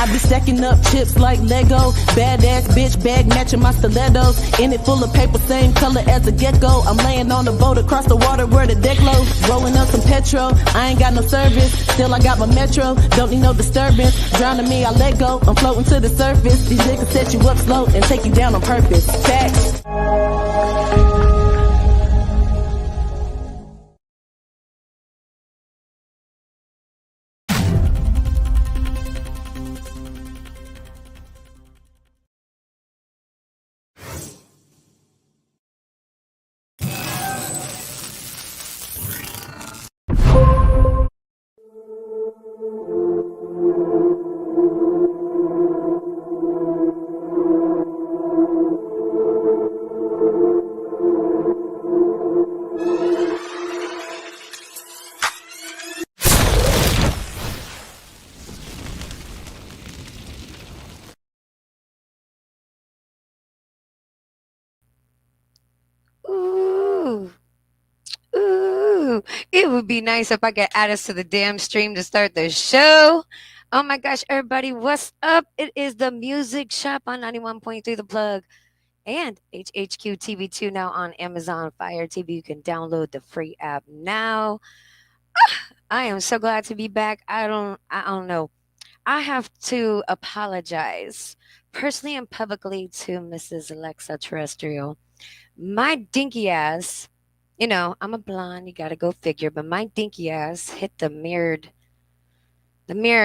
I be stacking up chips like Lego. Badass bitch bag matching my stilettos. In it full of paper, same color as a gecko. I'm laying on the boat across the water where the deck low. Rolling up some petrol, I ain't got no service. Still I got my metro, don't need no disturbance. Drowning me, I let go, I'm floating to the surface. These niggas set you up slow and take you down on purpose. Facts. Ooh, ooh. It would be nice if I could add us to the damn stream to start the show. Oh my gosh, everybody, what's up? It is the Music Shop on 91.3 The Plug and HHQ TV 2 now on Amazon Fire TV. You can download the free app now. I am so glad to be back. I don't know. I have to apologize personally and publicly to Mrs. Alexa Terrestrial. My dinky ass, I'm a blonde, you gotta go figure, but my dinky ass hit the mirror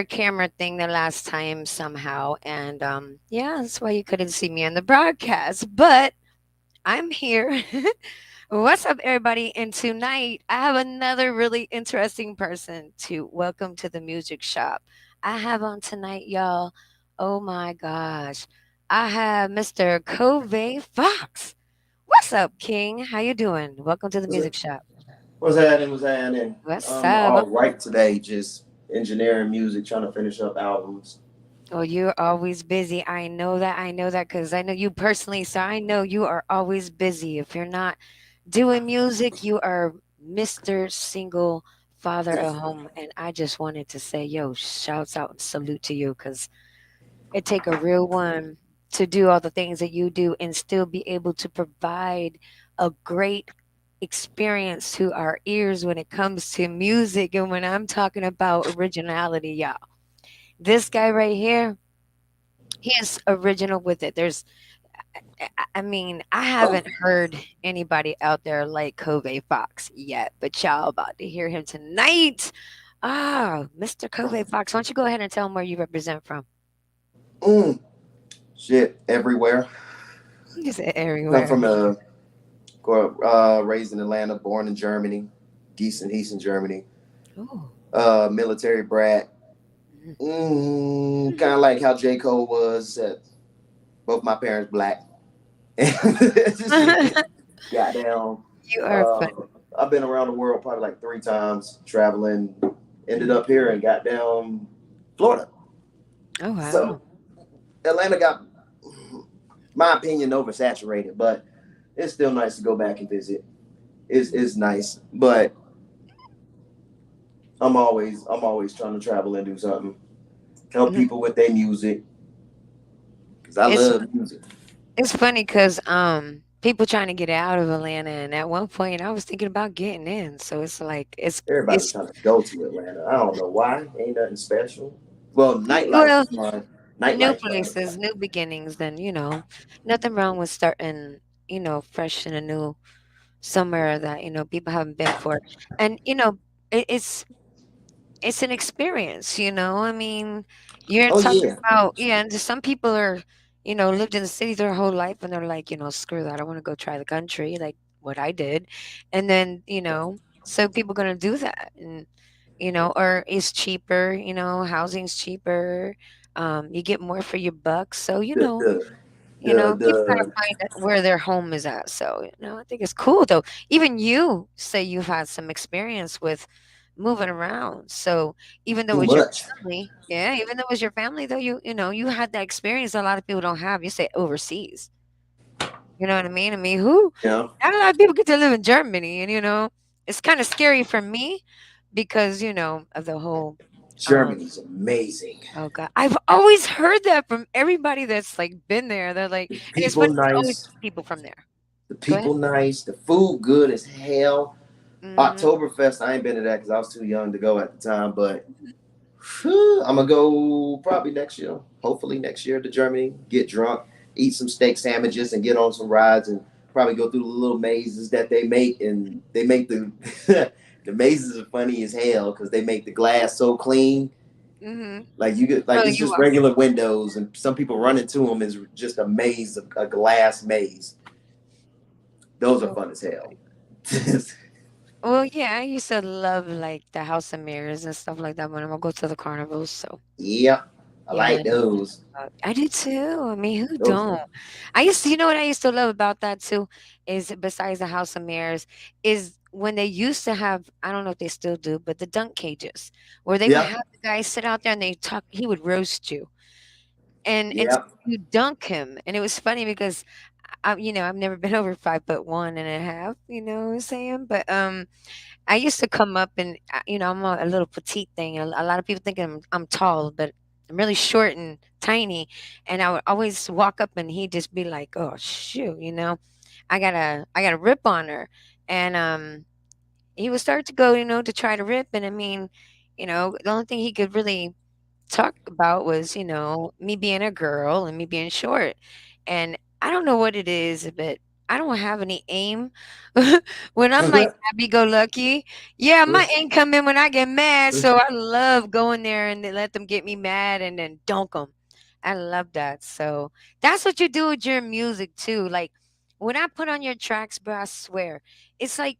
camera thing the last time somehow. And yeah, that's why you couldn't see me on the broadcast. But I'm here. What's up, everybody? And tonight I have another really interesting person to welcome to the music shop. I have on tonight, y'all. Oh my gosh. I have Mr. Covay Fox. What's up, King? How you doing? Welcome to the music shop. What's happening? What's happening? What's I'm up? all right today, just engineering music, trying to finish up albums. Oh, you're always busy. I know that. I know that because I know you personally. So I know you are always busy. If you're not doing music, you are Mr. Single Father at home. And I just wanted to say, yo, shouts out and salute to you because it take a real one to do all the things that you do and still be able to provide a great experience to our ears when it comes to music. And when I'm talking about originality, y'all, this guy right here, he is original with it. I mean, I Oh, haven't heard anybody out there like Covey Fox yet, but y'all about to hear him tonight. Ah, Mr. Covey Fox, why don't you go ahead and tell him where you represent from? mm, shit, everywhere. You said I'm everywhere. from raised in Atlanta, born in Germany, decent Germany. Oh, Military brat. Kind of like how J. Cole was. Both my parents black. you Goddamn. are Uh, funny. I've been around the world probably like 3 times, traveling. Ended Mhm. up here in goddamn Florida. Oh wow. So Atlanta got, my opinion, oversaturated, but it's still nice to go back and visit. It's nice, but I'm always trying to travel and do something, help Mhm. people with their music because I It's love music. it's funny because people trying to get out of Atlanta, and at one point I was thinking about getting in. So it's like Everybody's it's trying to go to Atlanta. I don't know why. Ain't nothing special. Well, nightlife well, is fun. new Nightlife fun. places, new beginnings. Then nothing wrong with starting fresh in a new somewhere that people haven't been for, and it's an experience. I mean, you're Oh talking yeah, about, yeah, and just some people are, lived in the city their whole life and they're like, screw that. I want to go try the country, like what I did. And then, so people gonna do that. And, or it's cheaper, housing's cheaper. You get more for your bucks. So, the the people gotta the find where their home is at. So, I think it's cool though. Even you say you've had some experience with moving around. So even though it too was your much. family, yeah, even though it was your family though, you had that experience a lot of people don't have. You say overseas. You know what I mean? I mean, who You know. not a lot of people get to live in Germany, and it's kind of scary for me because, of the whole Oh, Germany's amazing. oh God. I've always heard that from everybody that's like been there. They're like, The and it's people funny, it's always nice. people from there. The Go ahead. people nice. The food good as hell. Mm-hmm. Oktoberfest, I ain't been to that because I was too young to go at the time, but I'm gonna go probably next year. Hopefully next year to Germany, get drunk, eat some steak sandwiches, and get on some rides, and probably go through the little mazes that they make. And they make the the mazes are funny as hell because they make the glass so clean. Mm-hmm. Like you get like Oh, it's you just walk. regular windows, and some people run into them is just a maze, a glass maze. Those are Oh. fun as hell. Well, yeah, I used to love like the House of Mirrors and stuff like that when I would go to the carnivals. So Yep, I yeah, like those. I do too. I mean, who Those don't? I used to, you know what I used to love about that too is besides the House of Mirrors is when they used to have, I don't know if they still do, but the dunk cages where they would Yep, have the guys sit out there and they talk. He would roast you, and so yep. you dunk him, and it was funny because I've never been over 5'1" and a half. You know what I'm saying? But I used to come up and I'm a little petite thing. A lot of people think I'm tall, but I'm really short and tiny. And I would always walk up and he'd just be like, "Oh shoot, I got a rip on her," and he would start to go, to try to rip. And I mean, the only thing he could really talk about was, me being a girl and me being short. And I don't know what it is, but I don't have any aim when I'm like happy go lucky. Yeah, my aim come in when I get mad. So I love going there and then let them get me mad and then dunk them. I love that. So that's what you do with your music too. Like when I put on your tracks, bro, I swear, it's like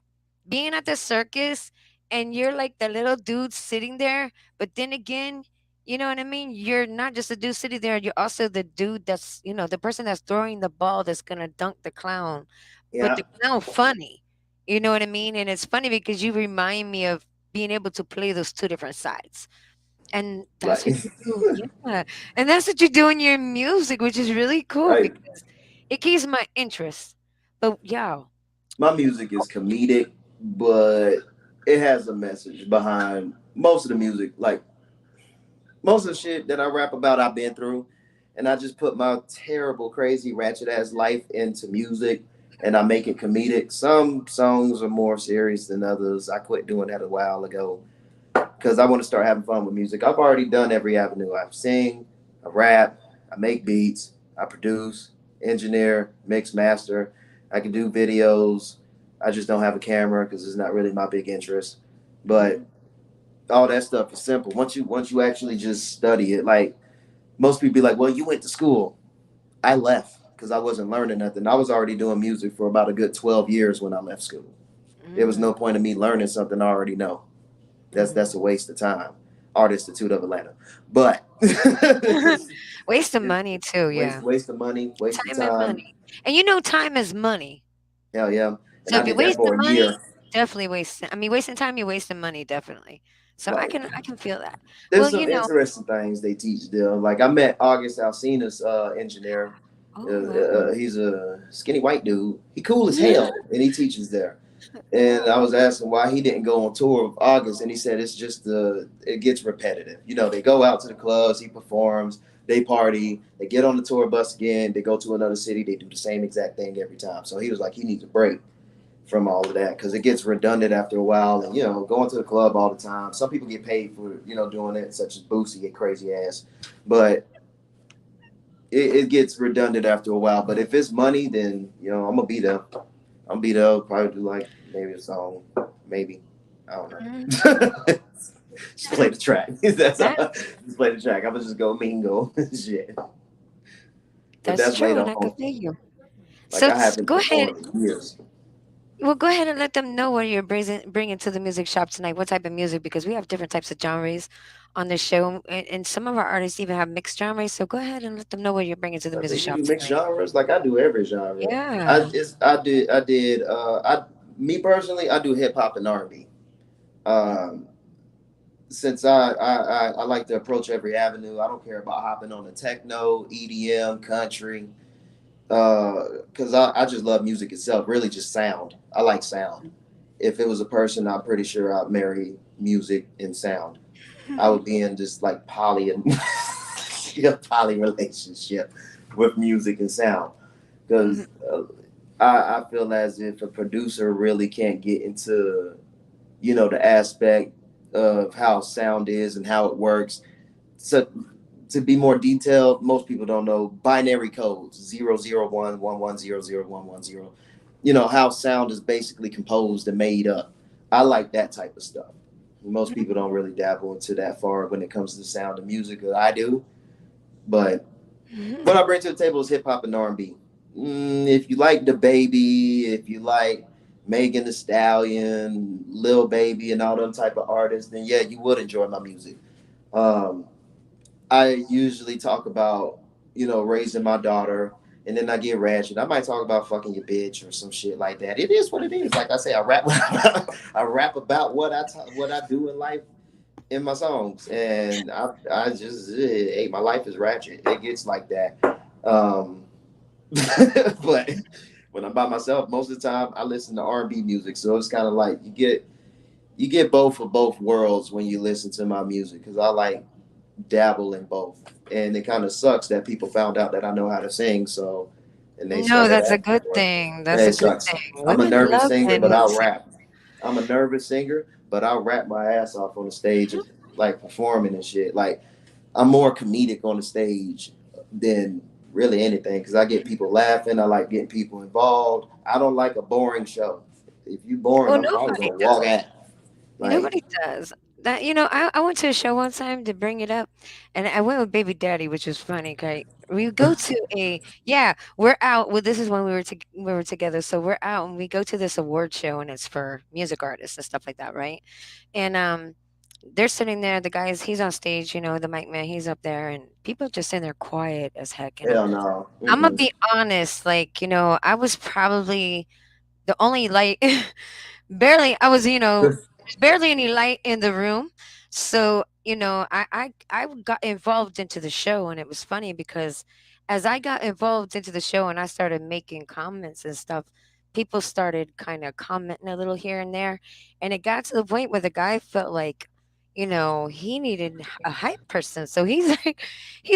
being at the circus and you're like the little dude sitting there. But then again, you know what I mean? You're not just a dude sitting there, you're also the dude that's, the person that's throwing the ball that's gonna dunk the clown. But Yeah, the clown funny. You know what I mean? And it's funny because you remind me of being able to play those two different sides. And that's like what you do. Yeah. And that's what you do in your music, which is really cool right. because it keeps my interest. But yeah. My music is comedic, but it has a message behind most of the music. Like most of the shit that I rap about, I've been through, and I just put my terrible, crazy, ratchet ass life into music, and I make it comedic. Some songs are more serious than others. I quit doing that a while ago because I want to start having fun with music. I've already done every avenue. I sing, I rap, I make beats, I produce, engineer, mix, master. I can do videos. I just don't have a camera because it's not really my big interest. But Mhm. all that stuff is simple. Once you actually just study it, like most people be like, "Well, you went to school." I left because I wasn't learning nothing. I was already doing music for about a good 12 years when I left school. There was Mm, no point in me learning something I already know. That's mhm. a waste of time. Art Institute of Atlanta, but Waste of money too, waste yeah. waste of money, waste of Time and time. money. And time is money. Hell yeah, and So I if you're did that wasting for a money, year. definitely wasting. I mean, wasting time, you're wasting money, definitely. So I Like can I can feel that. there's Well, some interesting things they teach there. Like I met August Alsina's engineer. oh wow. He's a skinny white dude. He cool as hell, and he teaches there. And I was asking why he didn't go on tour with August, and he said it's just it gets repetitive. They go out to the clubs, he performs, they party, they get on the tour bus again, they go to another city, they do the same exact thing every time. So he was like, he needs a break from all of that because it gets redundant after a while. And going to the club all the time. Some people get paid for doing it, such as Boosie, get crazy ass, but it gets redundant after a while. But if it's money, then I'm gonna be there. I'm gonna be there. Probably do like maybe a song, maybe I don't Mhm. know. Just play the track. That's That all. Just play the track. I'm gonna just go mingle shit. But that's that's true, later and I could on. feel you. Like So I haven't go ahead. performed in years. Well, go ahead and let them know what you're bringing to the music shop tonight. What type of music? Because we have different types of genres on the show, and some of our artists even have mixed genres. So go ahead and let them know what you're bringing to the I music think you shop do mixed tonight. genres. Like I do every genre. Yeah. I did. I Me personally, I do hip hop and R&B. Um, since I like to approach every avenue. I don't care about hopping on the techno, EDM, country, because I just love music itself. Really, just sound. I like sound. If it was a person, I'm pretty sure I'd marry music and sound. I would be in just like poly and poly relationship with music and sound Mhm. because I feel as if a producer really can't get into the aspect of how sound is and how it works. So to be more detailed, most people don't know binary codes 001110011. How sound is basically composed and made up. I like that type of stuff. Most people don't really dabble into that far when it comes to sound and music. I do, but Mhm. what I bring to the table is hip hop and R&B. If you like the baby, if you like Megan the Stallion, Lil Baby, and all them type of artists, then yeah, you would enjoy my music. Um, I usually talk about raising my daughter, and then I get ratchet. I might talk about fucking your bitch or some shit like that. It is what it is. Like I say, I rap. I rap about what I do in life in my songs, and I just hey, my life is ratchet. It gets like that. Um, but when I'm by myself, most of the time I listen to R&B music. So it's kind of like you get both of both worlds when you listen to my music because I like dabble in both, and it kind of sucks that people found out that I know how to sing. So and they No, started that's a asking good for it. thing. That's It a good sucks. thing. I'm a Women nervous love singer, men but who I'll sing. rap. I'm a nervous singer, but I'll rap my ass off on the stage and like performing and shit. Like I'm more comedic on the stage than really anything because I get people laughing. I like getting people involved. I don't like a boring show. If you boring, Oh, I'm probably nobody gonna walk does. out. Like, Nobody does. That I went to a show one time to bring it up, and I went with Baby Daddy, which was funny. Okay, we go to a yeah, we're out. Well, this is when we were together, so we're out and we go to this award show, and it's for music artists and stuff like that, right? And they're sitting there. The guys, he's on stage, the mic man, he's up there, and people just sitting there quiet as heck. And hell no. I'm gonna Mm-mm. be honest, like I was probably the only light barely I was there's barely any light in the room, so I got involved into the show, and it was funny because as I got involved into the show and I started making comments and stuff, people started kind of commenting a little here and there, and it got to the point where the guy felt like he needed a hype person, so he's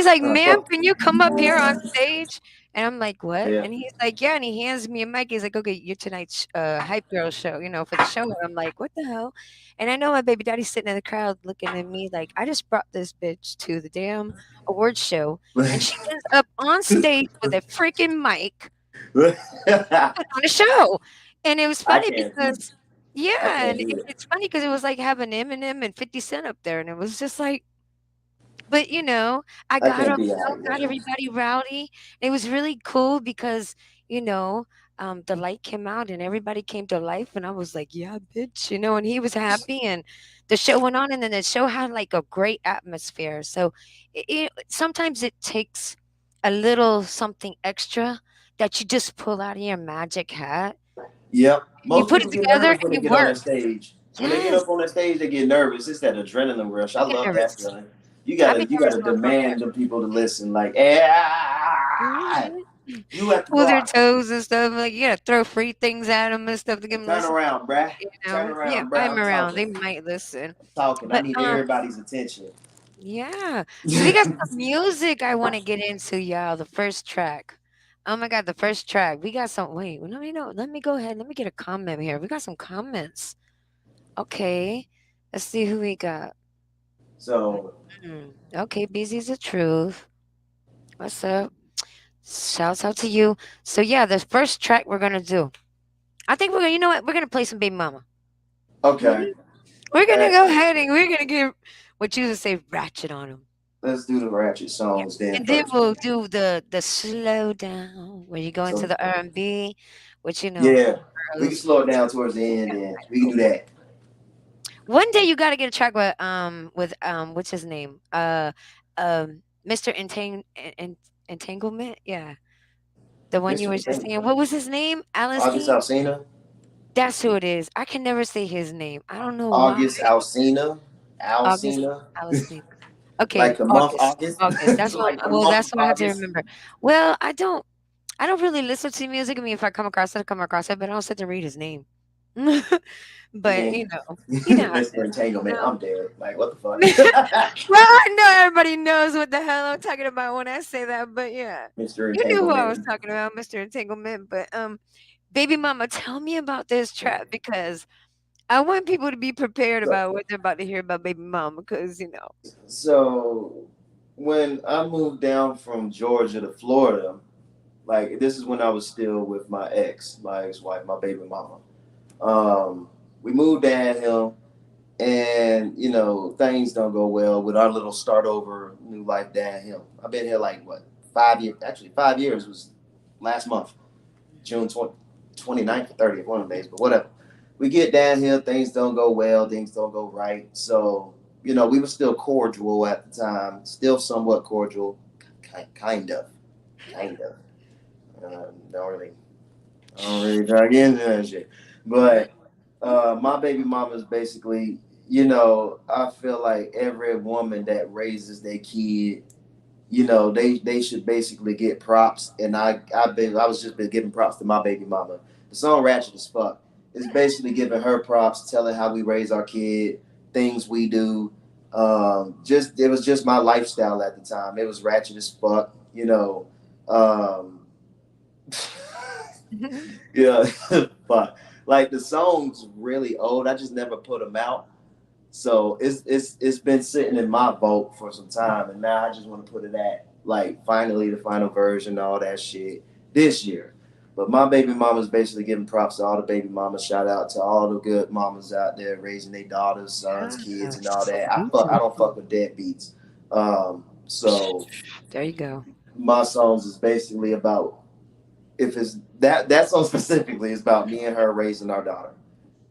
like, ma'am, Fuck. can you come up here on stage? And I'm like, "What?" Yeah. And he's like, "Yeah." And he hands me a mic. He's like, "Okay, your tonight's hype girl show, for the show." And I'm like, "What the hell?" And I know my baby daddy's sitting in the crowd looking at me like I just brought this bitch to the damn award show, and she ends up on stage with a freaking mic I on a show. And it was funny can't do. because I yeah, can't and do it. it's funny because it was like having Eminem and 50 Cent up there, and it was just like but, I I got can't up, be a hype got man. everybody rowdy. It was really cool because, you know, the light came out and everybody came to life, and I was like, "Yeah, bitch," and he was happy, and the show went on, and then the show had like a great atmosphere. So, sometimes it takes a little something extra that you just pull out of your magic hat, Yep. and you Most put it people get together, nervous and when they it get on that works. stage. When they get Yes, up on that stage, they get nervous. It's that adrenaline rush. I I get love that nervous. feeling. You I gotta be you nervous gotta when I'm up there. demand the people to listen. Like, yeah, Mhm. you at the Pull their bar. toes and stuff, like, you gotta throw free things at them and stuff to get them Turn listen, around, bruh. Turn Yeah, around, bruh. I'm I'm around, talking. they might listen. I'm talking. I But, need everybody's attention. yeah. So we got some music I wanna get into, y'all, the first track. Oh my god, the first track. We got some wait, let me know let me go ahead, let me get a comment here. We got some comments. Okay. Let's see who we got. So, Okay, Busy's the truth. What's up? Shouts out to you. So yeah, the first track we're gonna do. I think we're gonna you know what? We're gonna play some Baby Mama. okay. We're gonna Uh, go ahead and we're gonna get what you would say ratchet on them. let's do the ratchet Yeah, songs then and then first. we'll do the slow down where you go into So, the R&B, which yeah, we can girls. slow it down towards the end. Yeah, Then that's we can cool. do that. One day you got to get a track with what's his name Mr. Entanglement. Yeah, the one you Mr. were just Thing. saying. What was his name? August LSD. Alsina. That's who it is. I can never say his name. I don't know why. August Alsina. August Alsina. LSD. Okay, Like the month August. August. August. That's what. Like the Well, month that's what I have to August. remember. Well, I don't. I don't really listen to music. I mean, if I come across it, I come across it. But I don't sit to read his name. But Yeah. you know how it Mr. is. Entanglement, I'm dead. Like, what the fuck? Well, I know everybody knows what the hell I'm talking about when I say that, but yeah. Mr. You knew who I was Entanglement. talking about, Mr. Entanglement. But baby mama, tell me about this trap because I want people to be prepared So, about what they're about to hear about baby mama because so when I moved down from Georgia to Florida, like this is when I was still with my ex-wife, my baby mama. We moved downhill, and things don't go well with our little start over new life downhill. I've been here like what 5 years? Actually, 5 years was last month, June 29th or 30th, one of the days, but whatever. We get down here, things don't go well, things don't go right. So, we were still cordial at the time, still somewhat cordial, kind of, kind of. Don't really, I don't really try to get into that shit. But my baby mama is basically, I feel like every woman that raises their kid, they should basically get props. And I was just been giving props to my baby mama. The song Ratchet as Fuck is basically giving her props, telling how we raise our kid, things we do. Just it was just my lifestyle at the time. It was ratchet as fuck, Um, yeah, but like the song's really old. I just never put them out. So it's been sitting in my vault for some time, and now I just want to put it at like finally the final version, all that shit this year. But my baby mama's basically giving props to all the baby mamas. Shout out to all the good mamas out there raising their daughters, sons, kids, and all that. I don't fuck with deadbeats. So there you go. my songs is basically about if it's that song specifically is about me and her raising our daughter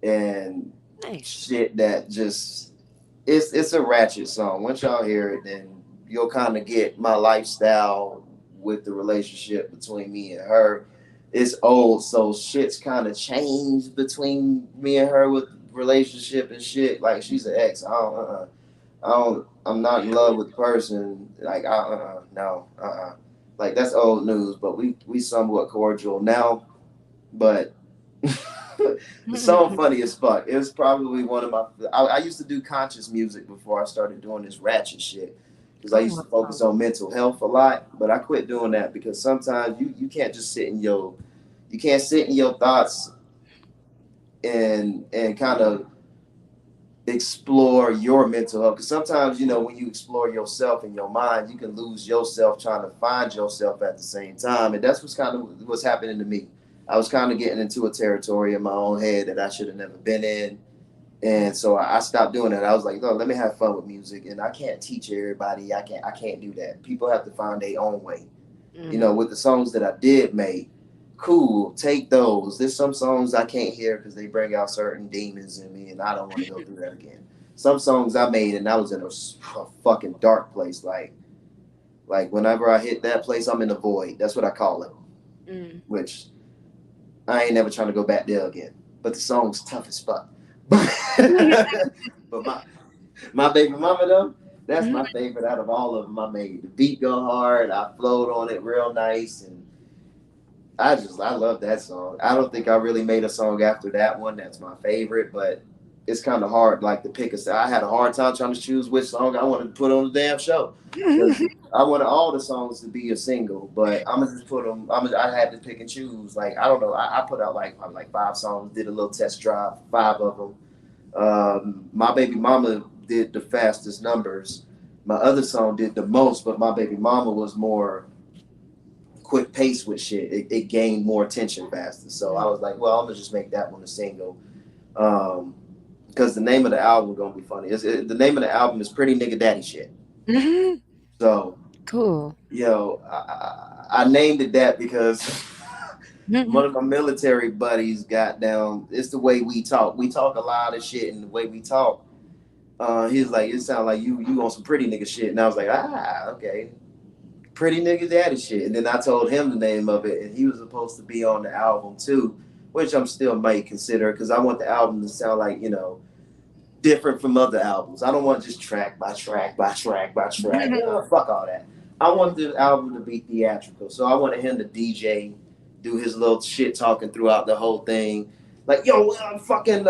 and Nice. shit that just it's a ratchet song. Once y'all hear it, then you'll kind of get my lifestyle with the relationship between me and her. It's old, so shit's kind of changed between me and her with relationship and shit. Like she's an ex. I'm not in love with the person. Like no like that's old news. But we somewhat cordial now. But the song funny as fuck. It was probably one of my. I used to do conscious music before I started doing this ratchet shit because I Oh, used to focus on mental health a lot. But I quit doing that because sometimes you can't just sit in your you can't sit in your thoughts and kind of explore your mental health because sometimes when you explore yourself in your mind you can lose yourself trying to find yourself at the same time, and that's what's happening to me. I was kind of getting into a territory in my own head that I should have never been in, and so I stopped doing that. I was like, no, let me have fun with music, and I can't teach everybody. I can't do that. People have to find their own way. mm. With the songs that I did make, cool, take those. There's some songs I can't hear because they bring out certain demons in me, and I don't want to go through that again. Some songs I made, and I was in a fucking dark place. Like whenever I hit that place, I'm in the void. That's what I call it. Mm. Which I ain't never trying to go back there again. But the song's tough as fuck. But my baby mama though, that's my favorite out of all of them I made. The beat go hard. I flowed on it real nice, and I love that song. I don't think I really made a song after that one that's my favorite, but it's kind of hard like to pick a. I had a hard time trying to choose which song I wanted to put on the damn show because I wanted all the songs to be a single, but I'm gonna just put them. I had to pick and choose. Like I don't know. I put out like probably like 5 songs. Did a little test drive, 5 of them. My baby mama did the fastest numbers. My other song did the most, but my baby mama was more quick pace with shit. It gained more attention faster. So I was like, well, I'm gonna just make that one a single. Because the name of the album gonna be funny. The name of the album is Pretty Nigga Daddy Shit. So, Cool. I named it that because one of my military buddies got down. It's the way we talk. We talk a lot of shit, and the way we talk. He's like, it sounds like you on some pretty nigga shit, and I was like, okay, Pretty Nigga Daddy Shit. And then I told him the name of it, and he was supposed to be on the album too, which I'm still might consider because I want the album to sound like different from other albums. I don't want just track by track by track by track. Fuck all that. I want the album to be theatrical. So I wanted him to DJ, do his little shit talking throughout the whole thing. Like, yo, I'm fucking.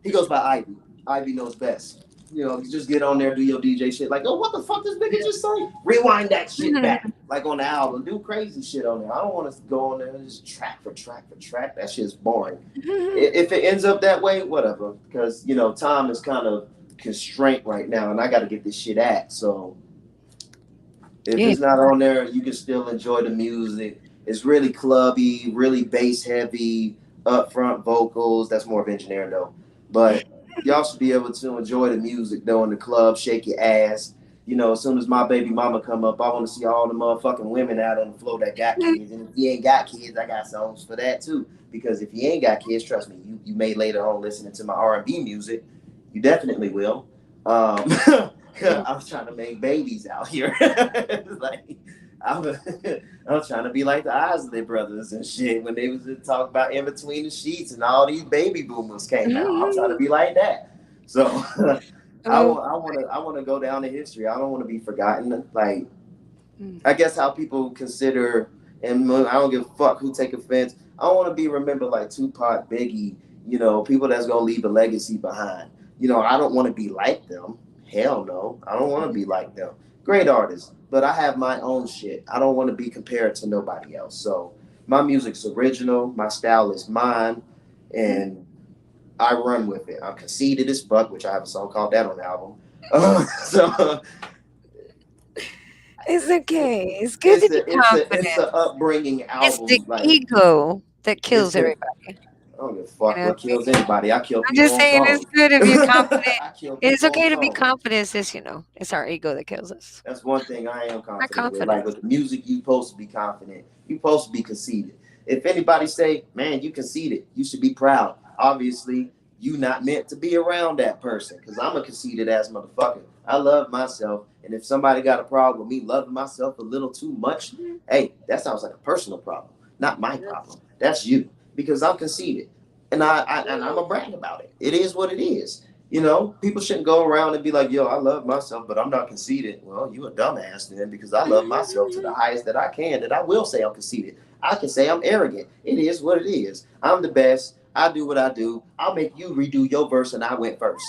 He goes by Ivy. Ivy knows best. You know, just get on there, do your DJ shit. Like, oh, what the fuck this nigga just say? Rewind that shit back, like on the album. Do crazy shit on there. I don't want to go on there and just track for track for track. That shit's boring. If it ends up that way, whatever. Because you know, time is kind of constraint right now, and I got to get this shit at. So if Yeah. it's not on there, you can still enjoy the music. It's really clubby, really bass heavy, upfront vocals. That's more of engineering though. But y'all should be able to enjoy the music though in the club, shake your ass. You know, as soon as my baby mama come up, I want to see all the motherfucking women out on the floor that got kids. And if you ain't got kids, I got songs for that too. Because if you ain't got kids, trust me, you may later on listening to my R&B music. You definitely will. I was trying to make babies out here. Like I was, I was trying to be like the Isley brothers and shit when they was talking about in between the sheets and all these baby boomers came out. I'm trying to be like that. So I want to go down in history. I don't want to be forgotten. Like I guess how people consider, and I don't give a fuck who take offense. I don't want to be remembered like Tupac, Biggie. You know, people that's gonna leave a legacy behind. You know, I don't want to be like them. Hell no, I don't want to be like them. Great artists, but I have my own shit. I don't want to be compared to nobody else. So my music's original. My style is mine, and I run with it. I'm conceited as fuck, which I have a song called that on the album. So It's okay. It's good to be it's confident. a upbringing It's the album. Like ego that it's kills the everybody. I don't give a You fuck know, what kills anybody. I kill I'm people just on saying it's songs. good to be confident. I kill It's people on okay to be songs. confident. It's just, it's our ego that kills us. That's one thing I am Our confident with. Like confidence. with the music, you supposed to be confident. You supposed to be conceited. If anybody say, "Man, you conceited," you should be proud. Obviously, you not meant to be around that person because I'm a conceited ass motherfucker. I love myself, and if somebody got a problem with me loving myself a little too much, hey, that sounds like a personal problem, not my problem. That's you because I'm conceited, and I'm a brag about it. It is what it is. You know, people shouldn't go around and be like, yo, I love myself, but I'm not conceited. Well, you a dumbass then because I love myself to the highest that I can. And I will say I'm conceited. I can say I'm arrogant. It is what it is. I'm the best. I do what I do. I'll make you redo your verse and I went first.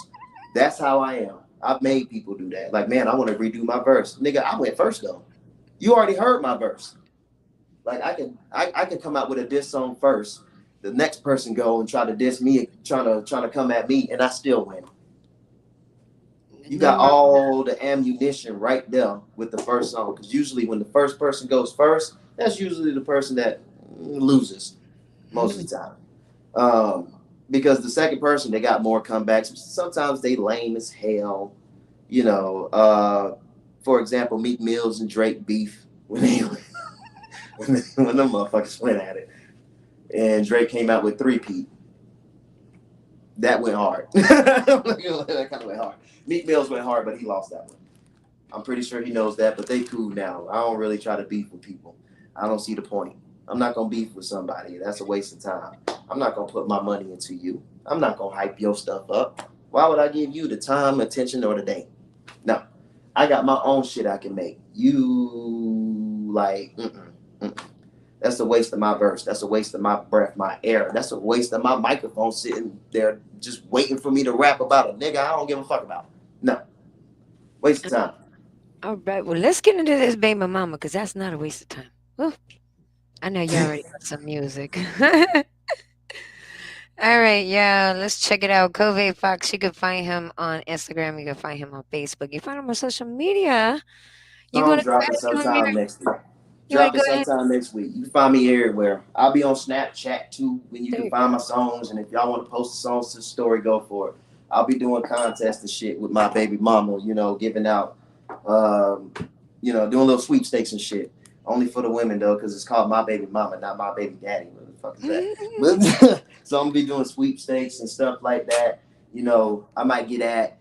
That's how I am. I've made people do that. Like, man, I want to redo my verse. Nigga, I went first though. You already heard my verse. Like I can come out with a diss song first. The next person go and try to diss me, trying to come at me, and I still win. You No got wrong. all the ammunition right there with the first song. Because usually when the first person goes first, that's usually the person that loses most of the time. Because the second person, they got more comebacks. Sometimes they lame as hell. You know, for example, Meek Mills and Drake beef when they when them motherfuckers went at it, and Drake came out with three-peat. That went hard. That kind of went hard. Meek Mills went hard, but he lost that one. I'm pretty sure he knows that, but they cool now. I don't really try to beef with people. I don't see the point. I'm not gonna beef with somebody. That's a waste of time. I'm not gonna put my money into you. I'm not gonna hype your stuff up. Why would I give you the time, attention, or the day? No, I got my own shit I can make. You like, that's a waste of my verse. That's a waste of my breath, my air. That's a waste of my microphone sitting there just waiting for me to rap about a nigga I don't give a fuck about. No, waste of time. All right. Well, let's get into this baby mama because that's not a waste of time. Woo. I know you already got some music. All right, yeah, let's check it out. Covay Fox, you can find him on Instagram. You can find him on Facebook. You find him on social media. You want Song to go dropping ahead and go in sometime there? next week. You want to Dropping go ahead? sometime next week. You can find me everywhere. I'll be on Snapchat too when you There can you go. find my songs. And if y'all want to post the songs to the story, go for it. I'll be doing contests and shit with my baby mama, you know, giving out, doing little sweepstakes and shit. Only for the women though, because it's called My Baby Mama, not My Baby Daddy. What the fuck is that? But, so I'm gonna be doing sweepstakes and stuff like that. You know, I might get at,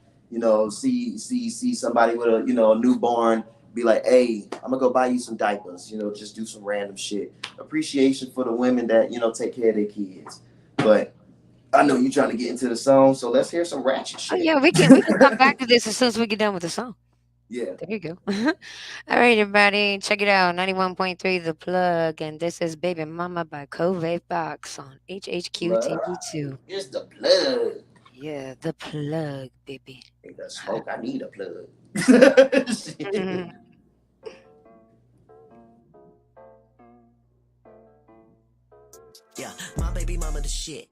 see somebody with a newborn, be like, hey, I'm gonna go buy you some diapers. Just do some random shit. Appreciation for the women that take care of their kids. But I know you trying to get into the song, so let's hear some ratchet Oh shit. yeah, we can come back to this as soon as we get done with the song. Yeah. There you go. All right, everybody, check it out. 91.3 The Plug, and this is Baby Mama by Covay Fox on HHQ Blood. TV2. It's the plug. Yeah, The Plug, baby. Need the smoke. I need a plug. Shit. Mhm. Yeah, my baby mama the shit.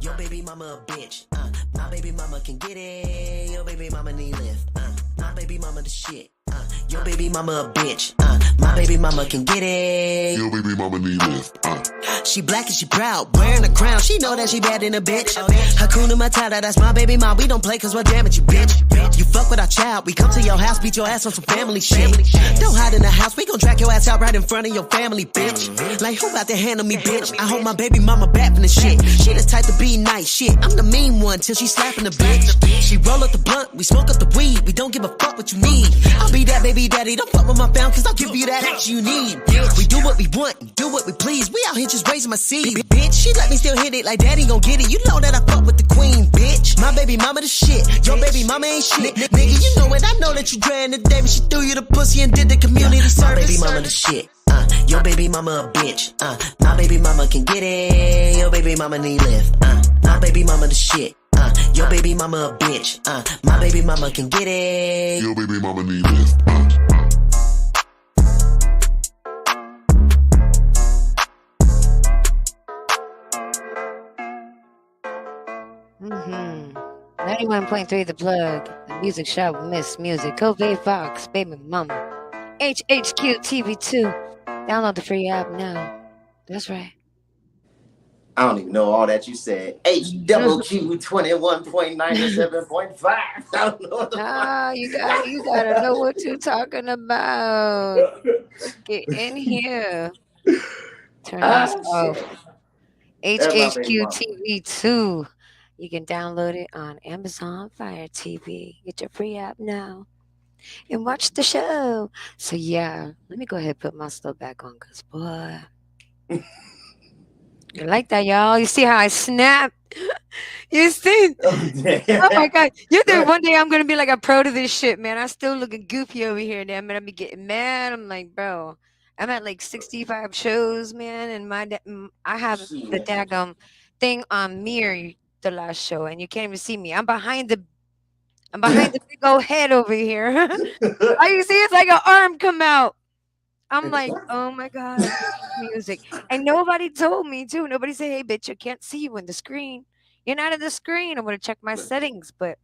Your baby mama a bitch. My baby mama can get it. Your baby mama need lift. My baby mama the shit. Your baby mama a bitch. My baby mama can get it. Your baby mama need lift. She black and she proud, wearing a crown. She know that she bad in a bitch. Hakuna Matata, that's my baby mom. We don't play cause we're damage, you bitch. You fuck with our child, we come to your house, beat your ass on some family shit. Don't hide in the house, we gon' drag your ass out right in front of your family, bitch. Like who about to handle me, bitch? I hope my baby mama bapping the shit. She the type to be nice, shit. I'm the mean one till she slapping the bitch. She roll up the blunt, we smoke up the weed. We don't give a fuck what you need. I'll be that baby daddy, don't fuck with my fam, cause I'll give you that action you need. We do what we want, and do what we please. We out here just raising my seed, bitch. She let me still hit it like daddy gon' get it. You know that I fuck with the queen, bitch. My baby mama the shit, your baby mama ain't shit. Nigga, you know it, I know that you dragging the day, but she threw you the pussy and did the community service. My baby mama the shit. Your baby mama a bitch. My baby mama can get it. Your baby mama need lift. My baby mama the shit. Your baby mama a bitch. My baby mama can get it. Your baby mama need lift. Mm-hmm. 91.3 The Plug, the music shop with Miss Music, Covay Fox, Baby Mama, HHQ TV2. Download the free app now. That's right. I don't even know all that you said. HWQ 21.97.5. I don't know what the Nah, you gotta know what you're talking about. Let's get in here. Turn this shit. off. That's my baby HHQ mama. TV2. You can download it on Amazon Fire TV. Get your free app now and watch the show. So yeah, let me go ahead and put my stuff back on, cause boy, you like that, y'all? You see how I snap? You see? Oh my god! You think one day I'm gonna be like a pro to this shit, man? I'm still looking goofy over here. Then I'm gonna be getting mad. I'm like, bro, I'm at like 65 shows, man, and I have the Shit. daggum thing on mirror the last show, and you can't even see me. I'm behind the big old head over here. All you see is like an arm come out. I'm like, oh my god, music. And nobody told me too. Nobody said, hey, bitch, I can't see you in the screen. You're not in the screen. I'm gonna check my settings, but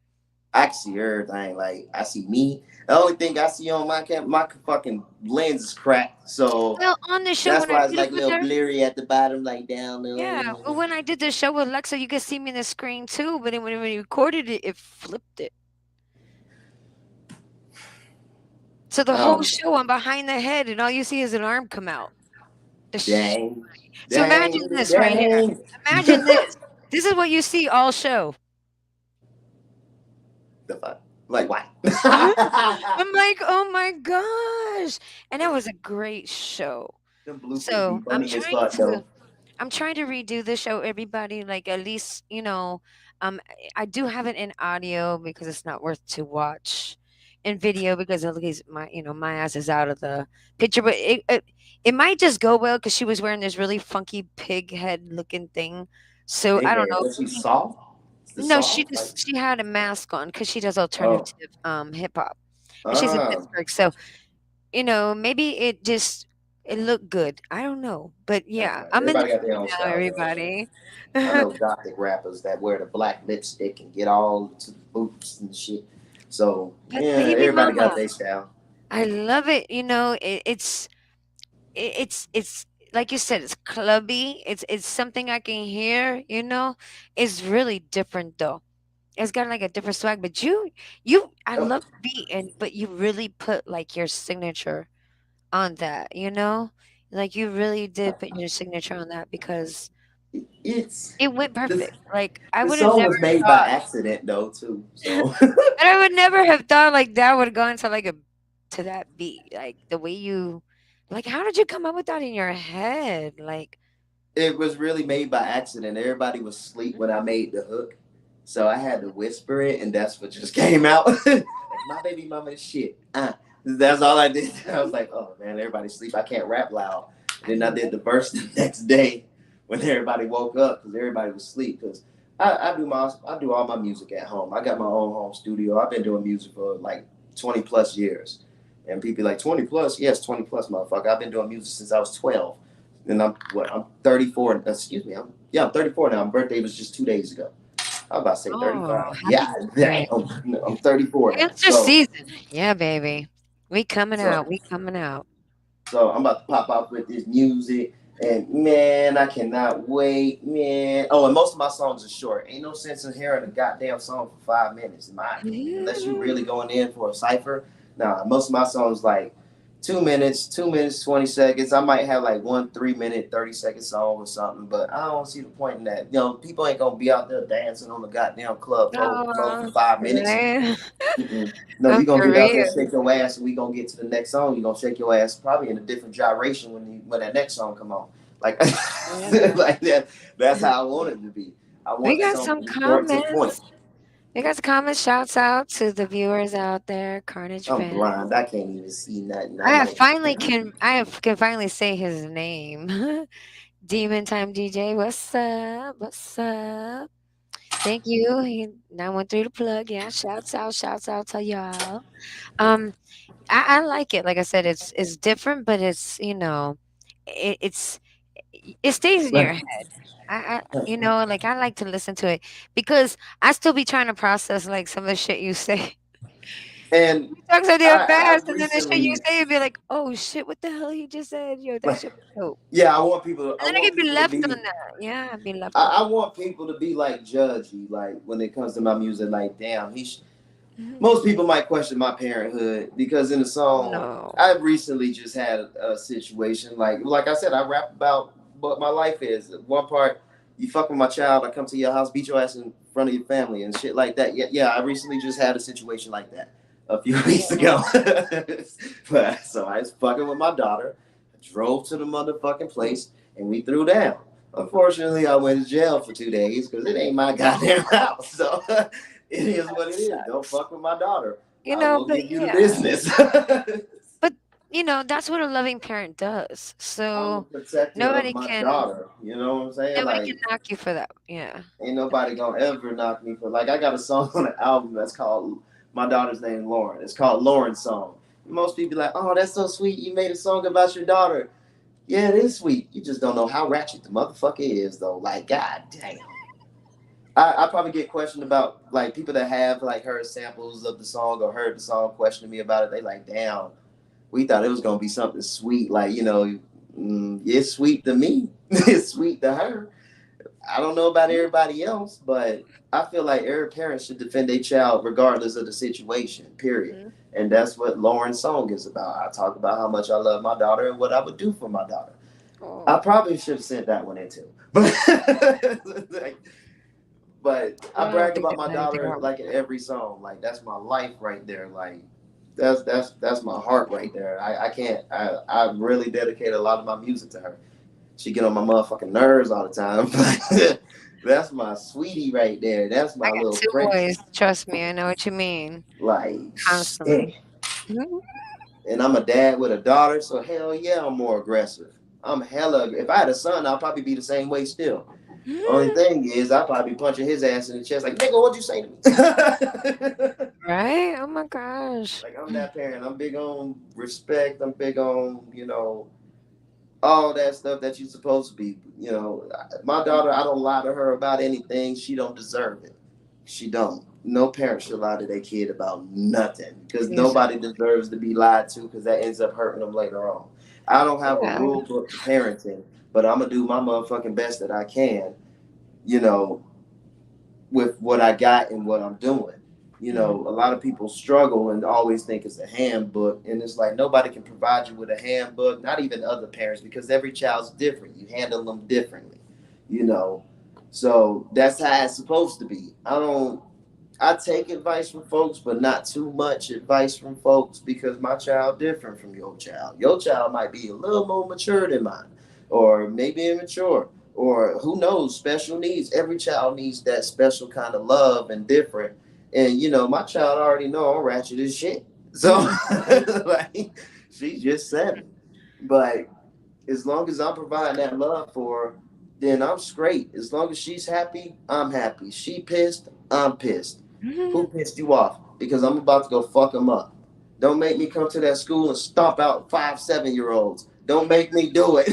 I can see everything. Like I see me. The only thing I see on my fucking lens is cracked. So well, on the show that's when I why it's did it like a with little her, blurry at the bottom, like down yeah, there. well, when I did the show with Lexa, you could see me in the screen too. But then when we recorded it, it flipped it. So the whole Um, show, I'm behind the head, and all you see is an arm come out. dang, So imagine dang, this right here. dang. Imagine this. This is what you see all show. The fuck? Like what? I'm like, oh my gosh. And that was a great show. Them bloopers be So funny as fuck though. I'm trying to redo the show, everybody. Like at least, I do have it in audio because it's not worth to watch in video because at least my ass is out of the picture. But it might just go well because she was wearing this really funky pig head looking thing. So I don't Nigga, know. was she soft? It's the No, soft? Like she had a mask on because she does oh. alternative hip hop. And she's in Ah. Pittsburgh. So, maybe it looked good. I don't know. But yeah, Okay. I'm in the Everybody got their mood own now, style though. everybody. I know gothic rappers that wear the black lipstick and get all to the boots and shit. So But yeah, baby everybody got mama, their style. I love it. It's like you said, it's clubby. It's something I can hear. It's really different though. It's got like a different swag, but I Oh, love the beat, but you really put like your signature on that. Like you really did put your signature on that because it's it went the perfect. Like I the would have song never was made by thought, accident though too. So and I would never have thought like that would have gone to that beat. Like the way like how did you come up with that in your head? Like it was really made by accident. Everybody was asleep when I made the hook. So I had to whisper it, and that's what just came out. Like, my baby mama is shit. That's all I did. I was like, oh man, everybody sleep. I can't rap loud. And then I did the verse the next day when everybody woke up because everybody was asleep. Because I do all my music at home. I got my own home studio. I've been doing music for like 20 plus years. And people be like, 20 plus? Yes, 20 plus, motherfucker. I've been doing music since I was 12. And I'm 34. Excuse me. I'm 34 now. My birthday was just 2 days ago. I was about to say Oh, 35. happy Yeah, birthday. damn. I'm 34 now. Cancer season. Yeah, baby. We coming So out. We coming out. So I'm about to pop out with this music, and man, I cannot wait, man. Oh, and most of my songs are short. Ain't no sense in hearing a goddamn song for 5 minutes, in my opinion, unless you really going in for a cipher. Nah, most of my songs like 2 minutes, 2 minutes, 20 seconds. I might have like 1 3 minute, 30-second song or something, but I don't see the point in that. People ain't gonna be out there dancing on the goddamn club floor for Oh, 5 minutes. right. Mm-mm. No, Oh, you're gonna for get out there, real. shake your ass, and we gonna get to the next song. You're gonna shake your ass probably in a different gyration when that next song come on. Like Yeah. like that. That's how I want it to be. I We want the got song to some be short to the point. comments. We got some comments. Shouts out to the viewers out there, Carnage I'm fans. blind. I can't even see nothing. I I have know. finally can finally say his name. Demon Time DJ. What's up? What's up? Thank you. 913 to plug. Yeah, shouts out to y'all. Um, I like it. Like I said, it's different, but it's it's it stays in your Right. head. Like I like to listen to it because I still be trying to process like some of the shit you say. And You talk so damn I fast, and then the shit you recently, say, you be like, "Oh shit, what the hell he just said?" Yo, that shit was dope. yeah, And I then I want can be people to left be. on that. Yeah, I've been left on. I want people to be like judgy, like when it comes to my music. Like, damn, Mhm. most people might question my parenthood because in the song, No. I recently just had a situation. Like I said, I rap about what my life is. One part, you fuck with my child, I come to your house, beat your ass in front of your family and shit like that. Yeah, I recently just had a situation like that a few weeks ago. But so I was fucking with my daughter, drove to the motherfucking place, and we threw down. Unfortunately, I went to jail for 2 days because it ain't my goddamn house. So it is what it is. Don't Sucks. fuck with my daughter. I will But give you the yeah. business. But that's what a loving parent does. I'm a So protector of nobody my can daughter. You know what I'm saying? nobody can Like, knock you for that. Yeah. ain't nobody gonna ever knock me for. Like, I got a song on the album that's called My Daughter's Name Lauren. It's called Lauren's Song. Most people be like, oh, that's so sweet. You made a song about your daughter. Yeah, it is sweet. You just don't know how ratchet the motherfucker is, though. Like, god damn. I probably get questioned about like people that have like heard samples of the song or heard the song questioning me about it. They like, damn, we thought it was gonna be something sweet. Like, it's sweet to me. It's sweet to her. I don't know about everybody else, but I feel like every parent should defend their child regardless of the situation. Period. Mhm. And that's what Lauren's song is about. I talk about how much I love my daughter and what I would do for my daughter. I Oh, probably should have sent that one in too, but like, but I I don't brag think about there's my anything daughter wrong with like in every song. Like that's my life right there. Like that's my heart right there. I can't. I really dedicate a lot of my music to her. She get on my motherfucking nerves all the time. That's my sweetie right there. That's I my got little two princess. boys. Trust me, I know what you mean. Like Constantly. shit. And I'm a dad with a daughter, so hell yeah, I'm more aggressive. I'm hella. If I had a son, I'll probably be the same way still. Only thing is, I'll probably be punching his ass in the chest like, nigga, what'd you say to me? Right? Oh my gosh. Like, I'm that parent. I'm big on respect. I'm big on, all that stuff that you're supposed to be. My daughter, I don't lie to her about anything. She don't deserve it. She don't. No parent should lie to their kid about nothing because nobody Exactly. deserves to be lied to because that ends up hurting them later on. I don't have a Yeah. rule book for parenting, but I'm gonna do my motherfucking best that I can, you know, with what I got and what I'm doing. Mhm. A lot of people struggle and always think it's a handbook, and it's like nobody can provide you with a handbook, not even other parents, because every child's different. You handle them differently, you know. So that's how it's supposed to be. I take advice from folks, but not too much advice from folks because my child different from your child. Your child might be a little more mature than mine, or maybe immature. or who knows, special needs. Every child needs that special kind of love and different. And my child already know I'm ratchet as shit. So like she's just 7. But as long as I'm providing that love for her, then I'm straight. As long as she's happy, I'm happy. She pissed, I'm pissed. Who pissed you off? Because I'm about to go fuck them up. Don't make me come to that school and stomp out 5, 7-year-olds. Don't make me do it.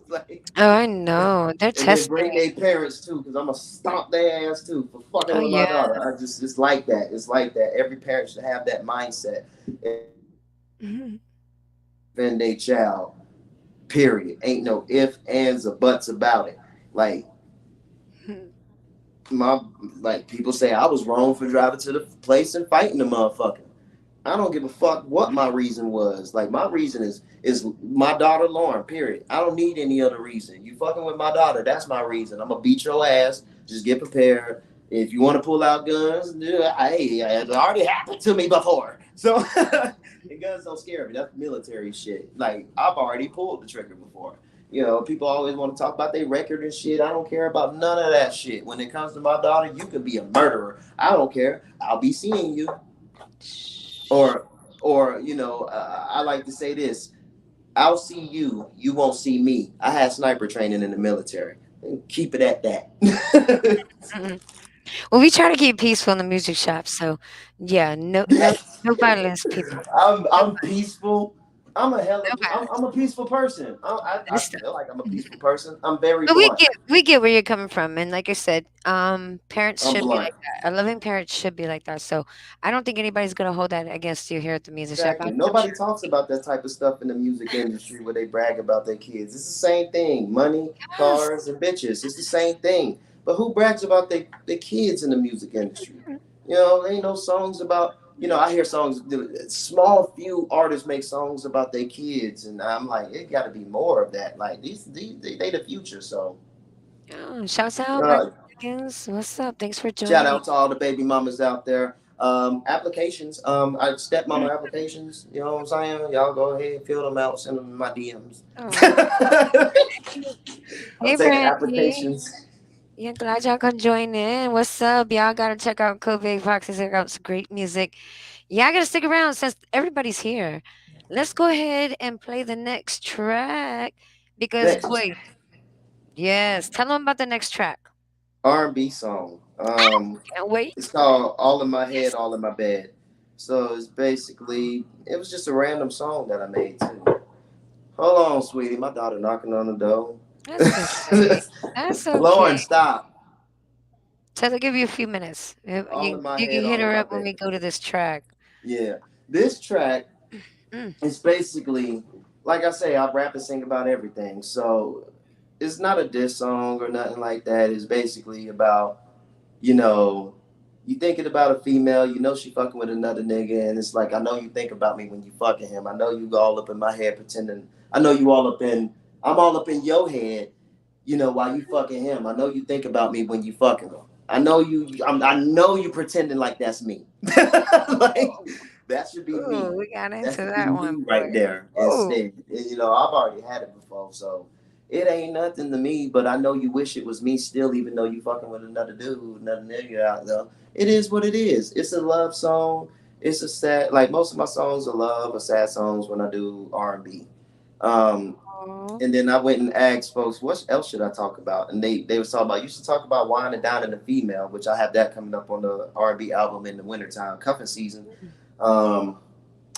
Like, Oh, I know. They're and then testing. bring their parents too, because I'm gonna stomp their ass too for fucking Oh with my yeah. daughter. It's like that. It's like that. Every parent should have that mindset. Mhm. Defend their child. Period. Ain't no ifs, ands, or buts about it. Like my like people say I was wrong for driving to the place and fighting the motherfucker. I don't give a fuck what my reason was. Like my reason is my daughter Lauren. Period. I don't need any other reason. You fucking with my daughter, that's my reason. I'm gonna beat your ass. Just get prepared. If you want to pull out guns, hey, it already happened to me before. So and guns don't scare me. That's military shit. Like I've already pulled the trigger before. People always want to talk about their record and shit. I don't care about none of that shit. When it comes to my daughter, you could be a murderer. I don't care. I'll be seeing you. Or, I like to say this: I'll see you, you won't see me. I had sniper training in the military. Keep it at that. Mhm. Well, we try to keep peaceful in the music shop, so yeah, no violence, people. No, I'm peaceful. no I'm violence. a peaceful person. I Understood. feel like I'm a peaceful person. I'm very But we blunt. get where you're coming from, and like I said, parents I'm should be blunt. like that. A loving parent should be like that. So I don't think anybody's gonna hold that against you here at the music shop. Exactly. Nobody talks about that type of stuff in the music industry where they brag about their kids. It's the same thing. Money, Yes. cars, and bitches. It's the same thing. But who brags about their kids in the music industry? There ain't no songs about, I hear songs, small few artists make songs about their kids. And I'm like, it got to be more of that. Like, they the future. So, Oh, shouts out, Michael uh, Higgins. What's up? Thanks for shout joining. out to all the baby mamas out there. Applications, I stepmama applications. You know what I'm saying? Y'all go ahead, fill them out, send them in my DMs. Oh, I'm hey, taking Brandy. applications. Yeah, glad y'all can join in. What's up? Y'all gotta check out Covay Fox and check out some great music. Y'all gotta stick around since everybody's here. Let's go ahead and play the next track because Next, wait, yes, tell them about the next track. R&B song. Can't wait. It's called "All in My Head, Yes, All in My Bed." So it was just a random song that I made too. Hold on, sweetie, my daughter knocking on the door. that's okay. That's Lauren, okay. stop. So I'll give you a few minutes. All in my You can head, hit all in her my up when bed. we go to this track. Yeah, this track Mm. is basically, like I say, I rap and sing about everything. So it's not a diss song or nothing like that. It's basically about, you know, you thinking about a female, she fucking with another nigga, and it's like, I know you think about me when you fucking him. I know you all up in my head pretending. I know you all up in. I'm all up in your head, while you fucking him. I know you think about me when you fucking him. I know you. I know you pretending like that's me. Like that should be me. Ooh, we got That into should be that one, me boy. right there Ooh. instead. And, I've already had it before, so it ain't nothing to me. But I know you wish it was me still, even though you fucking with another dude, another nigga out there. It is what it is. It's a love song. It's a sad. Like most of my songs are love or sad songs when I do R&B. Um, Aw. and then I went and asked folks, what else should I talk about? And they was talking about, you should talk about wine and dining the female, which I have that coming up on the R&B album in the wintertime, cuffing season. Um,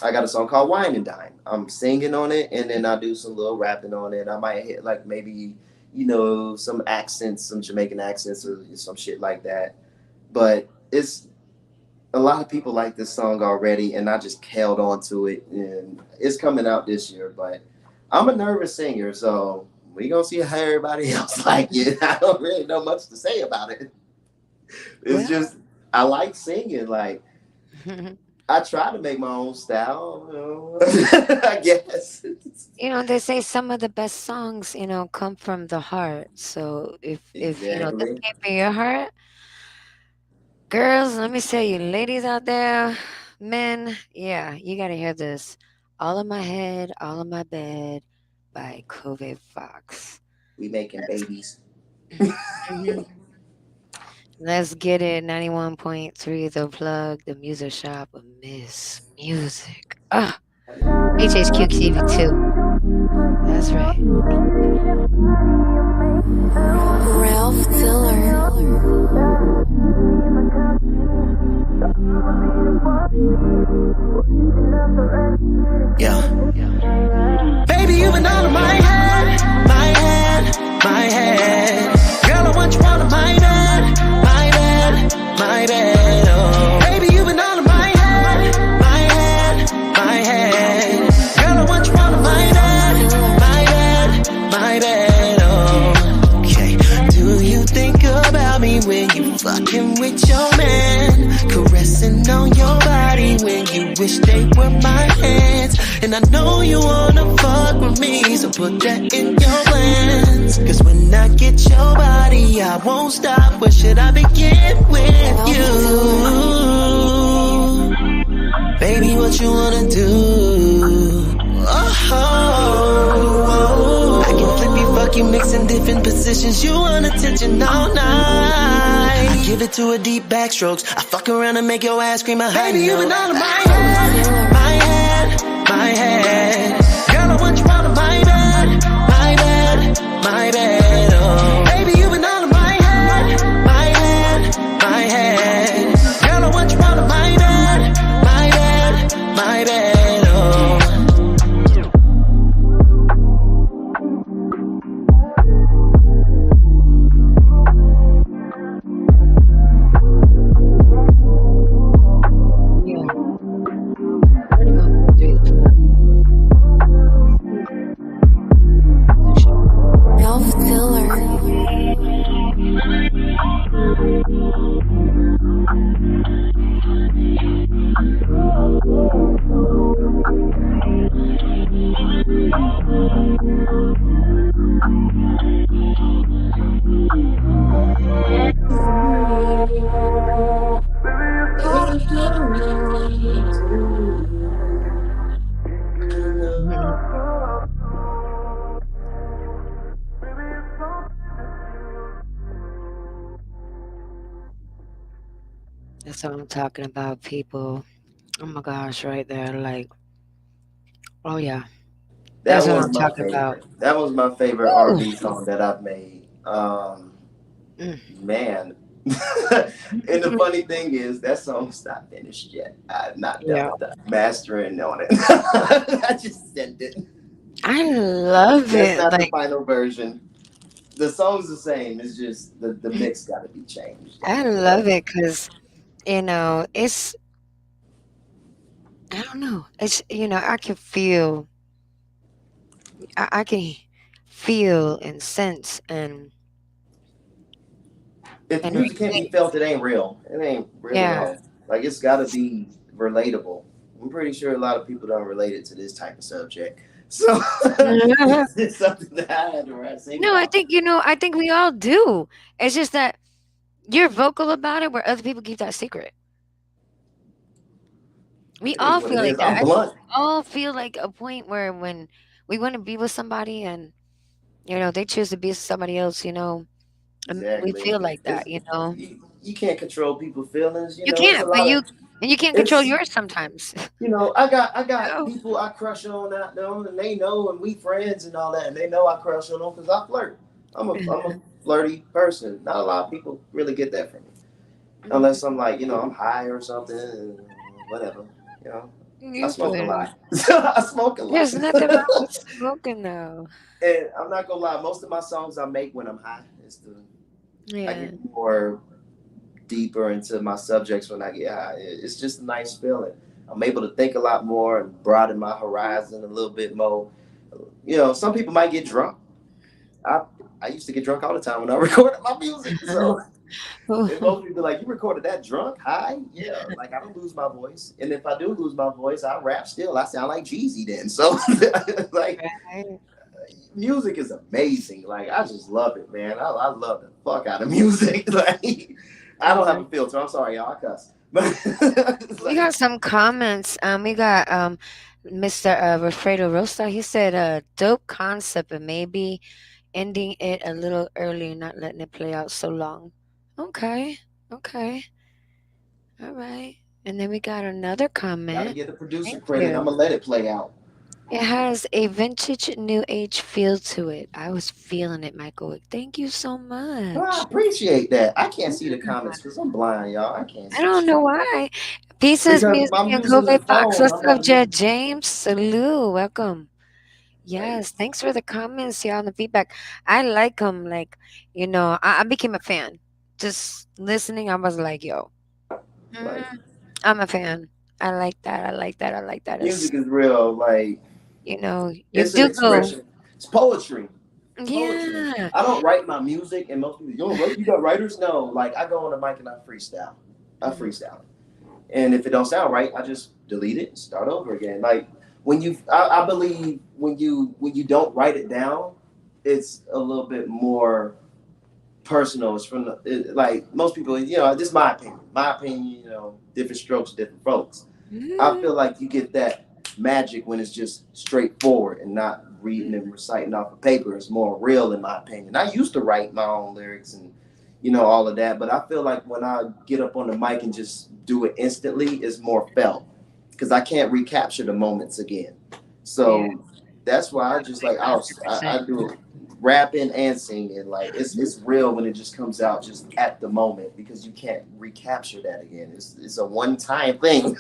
I got a song called Wine and Dine. I'm singing on it, and then I do some little rapping on it. I might hit like maybe, some accents, some Jamaican accents or some shit like that. But it's a lot of people like this song already, and I just held on to it, and it's coming out this year. But I'm a nervous singer, so we gonna see how everybody else like it. I don't really know much to say about it. It's Well, just I like singing. Like I try to make my own style. I guess. they say some of the best songs, come from the heart. So if that Exactly. came from your heart, girls, let me tell you, ladies out there, men, yeah, you gotta hear this. All in my head, all in my bed by Covey Fox. We making babies. Mhm. Let's get it. 91.3 The Plug, the music shop of Miss Music. Ah, HHQ TV 2. That's right. Ralph Tiller. Yeah. Baby, you've been all in my head, my head, my head. Girl, I want you all in my bed, my bed, my bed. Oh, baby, you've been all in my head, my head, my head. Girl, I want you all in my bed, my bed, my bed. Oh, okay. Do you think about me when you fucking with your man? Caressing on your body when you wish they were my hands. And I know you wanna fuck with me, so put that in your plans. Cause when I get your body, I won't stop. Where should I begin with you? Baby, what you wanna do? Oh, I can flip you, fuck you, mix in different positions. You want attention all night. I give it to a deep backstrokes. I fuck around and make your ass scream a high. Baby, you been all in my head, my head, my head. Girl, I want you all in my bed, my bed, my bed. Oh, baby, you been all in my head, my head, my head. Girl, I want you all in my bed, my bed, my bed. Oh. Yeah. 91.3 The Plug. Music shop. Ralph Tiller. Mhm. That's what I'm talking about, people. Oh my gosh, right there. Like, oh yeah. That's That what was I'm my talking about. favorite. That was my favorite Woo! R&B song that I've made. Mm. Man. And the funny thing is, that song's not finished yet. I'm not done Yeah. with the mastering on it. I just sent it. I love That's it. not the Like, final version. The song's the same. It's just the mix got to be changed. I But love it because, it's, I don't know. It's, I can feel, I can feel and sense if and music can't be relate. felt, it ain't real. It ain't real at Yeah. all. Like it's got to be relatable. I'm pretty sure a lot of people don't relate it to this type of subject. So it's something that I had to sing No, about. I think we all do. It's just that you're vocal about it where other people keep that secret. We It is all what feel it like is. that. I'm I think blunt. we all feel like a point where when we want to be with somebody and they choose to be with somebody else, and we Exactly. feel like It's that. you can't control people's feelings. You It's a can't, but lot of you can't control it's yours sometimes. I got Oh. people I crush on out there, and they know, and we friends and all that, and they know I crush on them because I flirt. I'm a flirty person. Not a lot of people really get that from me, unless I'm like I'm high or something, and whatever. You know, I You smoke a play. lot. I smoke a lot, There's nothing wrong with smoking though. and I'm not gonna lie. Most of my songs I make when I'm high is I Yeah. get more deeper into my subjects when I get high. It's just a nice feeling. I'm able to think a lot more and broaden my horizon a little bit more. Some people might get drunk. I I used to get drunk all the time when I recorded my music. So and most people be like, "You recorded that drunk, high?" Yeah, like I don't lose my voice, and if I do lose my voice, I rap still. I sound like Jeezy then. So like Right. music is amazing. Like I just love it, man. I love the fuck out of music. Like I don't have Yeah. a filter. I'm sorry, y'all. I cuss. But it's We like got some comments. We got Mr. Rafredo Rosta. He said, "Dope concept, and maybe ending it a little early, not letting it play out so long. Okay, okay, all right. And then we got another Got to comment. get the producer Thank credit. I'm you. gonna let it play out. It has a vintage new age feel to it. I was feeling it, Michael. Thank you so Well, I much. appreciate that. I can't see the Yeah. comments because I'm blind, y'all. I can't I see don't shit know why. Pieces, because music, I'm and using the Covay box. phone. What's I'm up, not Jed using James? Salute. Welcome. like Yes, thanks for the comments, y'all, and the feedback. I like them. Like, I became a fan. Just listening, I was like, yo, mm, like I'm a fan. I like that. I like that. I like that. music is real. Like You it's an do go, expression. It's poetry. It's poetry. yeah. I don't write my music, and most people, you don't write. You got writers? No. Like I go on the mic and I freestyle. I Mhm. freestyle. And if it don't sound right, I just delete it and start over again. Like I believe when you don't write it down, it's a little bit more personal. It's from like most people, this is my opinion. My opinion, different strokes, different folks. I Mhm. feel like you get that magic when it's just straightforward and not reading and reciting off of paper. It's more real, in my opinion. I used to write my own lyrics and all of that, but I feel like when I get up on the mic and just do it instantly, it's more felt because I can't recapture the moments again. Yeah, So that's why I just like I 100%. do rapping and singing. Like it's real when it just comes out just at the moment because you can't recapture that again. It's a one time thing.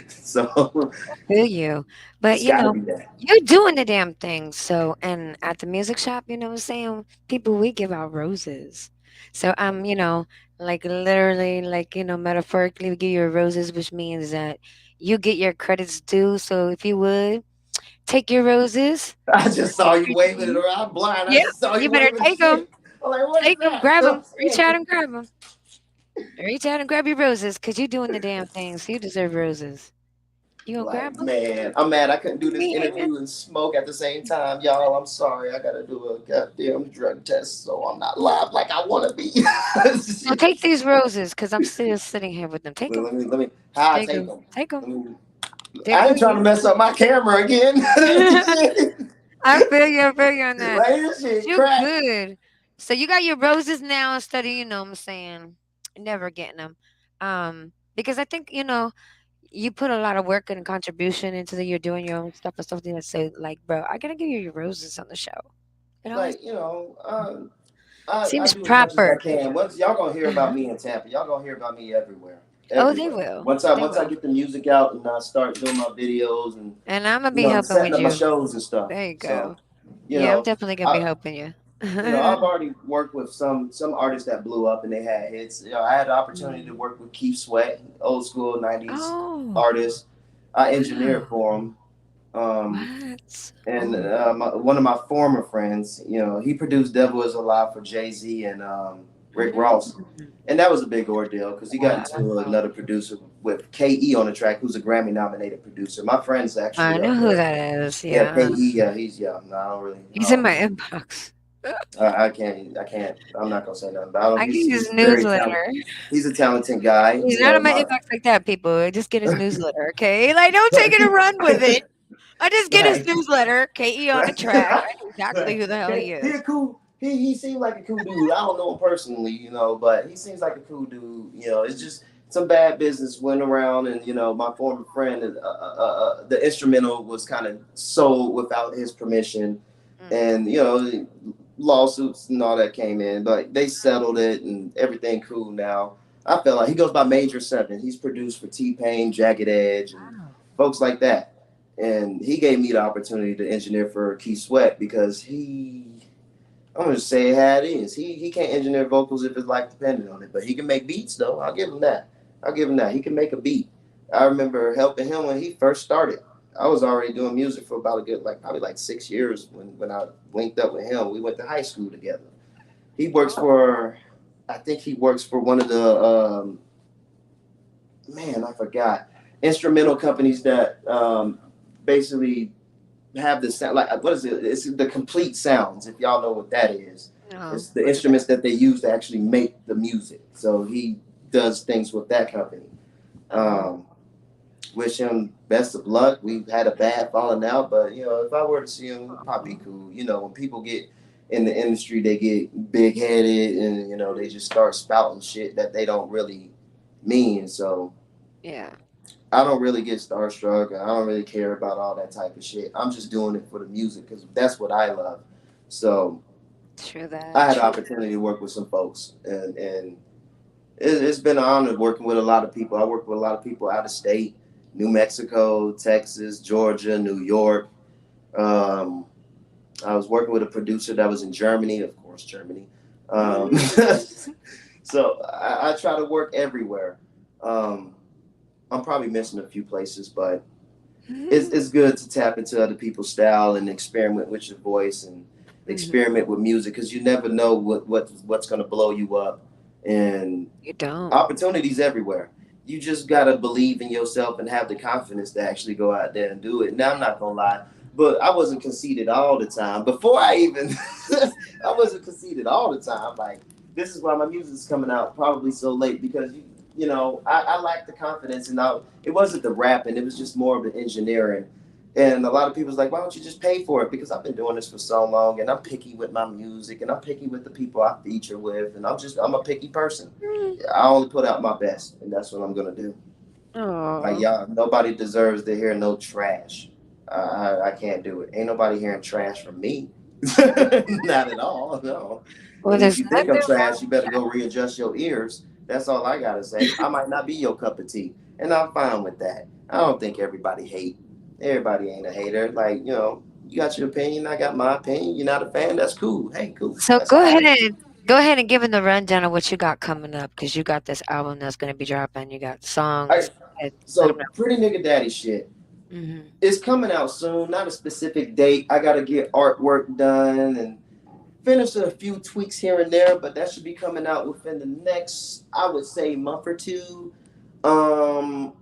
So Feel you. But it's got to be that. you're doing the damn thing. So, and at the music shop, what I'm saying? People, we give out roses. So, like literally, like, metaphorically, we give you roses, which means that you get your credits due. So, if you would take your roses, I just saw you waving it around. I'm blind. I yep, just saw you you better waving the take them. shit. I'm like, what is Take them, that? grab I'm them, reach out saying, and grab them. Reach out and grab your roses because you're doing the damn thing. So, you deserve roses. You gonna grab like, them? man, I'm mad I couldn't do this Yeah. interview and smoke at the same time, y'all. I'm sorry. I gotta do a goddamn drug test, so I'm not live like I want to be. So take these roses, cause I'm still sitting here with them. Take them. Let me. How I Take take them. them? Take them. Let me, They I feel ain't trying to you. mess up my camera again. I feel you. I feel you on that. Like this But shit you crack. good. So you got your roses now instead of, what I'm saying, never getting them. Because I think, you put a lot of work and contribution into you're doing your own stuff and something that say like, bro, I gotta give you your roses on the show. It always Like I seems do as much as I proper. can. Once y'all gonna hear about me in Tampa, y'all gonna hear about me everywhere, Oh, they everywhere. will. Once I They once I will. get the music out and I start doing my videos and And I'm gonna be helping setting with up my you. shows and stuff. There you So go. you Yeah, I'm know, definitely gonna be I helping you. I've already worked with some artists that blew up and they had hits. I had the opportunity to Mm. work with Keith Sweat, old school '90s Oh, artist. I engineered wow. for him. What? And Oh, one of my former friends, he produced "Devil Is Alive" for Jay-Z and Rick Ross, mm. and that was a big ordeal because he got into Wow. another producer with Ke on the track, who's a Grammy-nominated producer. My friend's I actually know up who there. that is. Yeah, Yeah. Ke. Yeah, he's young. No, I don't really. He's in my inbox. I can't. I can't. I'm not gonna say nothing about him. I get his He's very talented. newsletter. He's a talented guy. He's not in my inbox like that, people. I just get his newsletter, okay? Like, don't take it and run with it. I just get his like, newsletter, KE on the like, track. I know exactly who the hell he he is. a cool. He seems like a cool dude. I don't know him personally, but he seems like a cool dude. It's just some bad business went around, and my former friend, the instrumental was kind of sold without his permission, Mm. and lawsuits and all that came in, but they settled it and everything cool now. I feel like he goes by Major Seven. He's produced for T Pain, Jagged Edge, and Wow. folks like that. And he gave me the opportunity to engineer for Keith Sweat because I'm gonna say it how it is. He can't engineer vocals if his life depended on it, but he can make beats though. I'll give him that. I'll give him that. He can make a beat. I remember helping him when he first started. I was already doing music for about a good probably 6 years when I linked up with him. We went to high school together. He works Oh. for I think he works for one of the man, I forgot, instrumental companies that basically have the sound, like what is it? It's the complete sounds. If y'all know what that is, No. it's the What is that? instruments that they use to actually make the music. So he does things with that company. Oh. Um, wish him best of luck. We've had a bad falling out, but if I were to see him, we'd probably be cool. When people get in the industry, they get big headed and they just start spouting shit that they don't really mean. So Yeah. I don't really get starstruck, and I don't really care about all that type of shit. I'm just doing it for the music because that's what I love. So True that. I had the True. opportunity to work with some folks, and it's been an honor working with a lot of people. I work with a lot of people out of state, New Mexico, Texas, Georgia, New York. Um, I was working with a producer that was in Germany, of course, Germany. Um, so I try to work everywhere. Um, I'm probably missing a few places, but it's good to tap into other people's style and experiment with your voice and Mhm. experiment with music because you never know what's going to blow you up. And You don't. opportunities everywhere. You just gotta believe in yourself and have the confidence to actually go out there and do it. Now I'm not gonna lie, but I wasn't conceited all the time. Before I even, I wasn't conceited all the time. Like this is why my music's coming out probably so late because I lacked the confidence and it wasn't the rapping. It was just more of the engineering. And a lot of people's like, why don't you just pay for it? Because I've been doing this for so long, and I'm picky with my music, and I'm picky with the people I feature with, and I'm a picky person. I only put out my best, and that's what I'm gonna do. Like Oh. y'all, nobody deserves to hear no trash. I can't do it. Ain't nobody hearing trash from me. Not at all. No. Well, And if there's you think I'm nothing trash, wrong. you better go readjust your ears. That's all I gotta say. I might not be your cup of tea, and I'm fine with that. I don't think everybody hate. Everybody ain't a hater. Like you got your opinion. I got my opinion. You're not a fan. That's cool. Hey, cool. So That's all right. go ahead and give him the rundown of what you got coming up because you got this album that's gonna be dropping. You got All songs. right. And let him So, pretty nigga daddy shit. know. It's coming out soon. Not a specific date. I gotta get artwork done and finish a few tweaks here and there, but that should be coming out within the next, I would say, month or two. Um,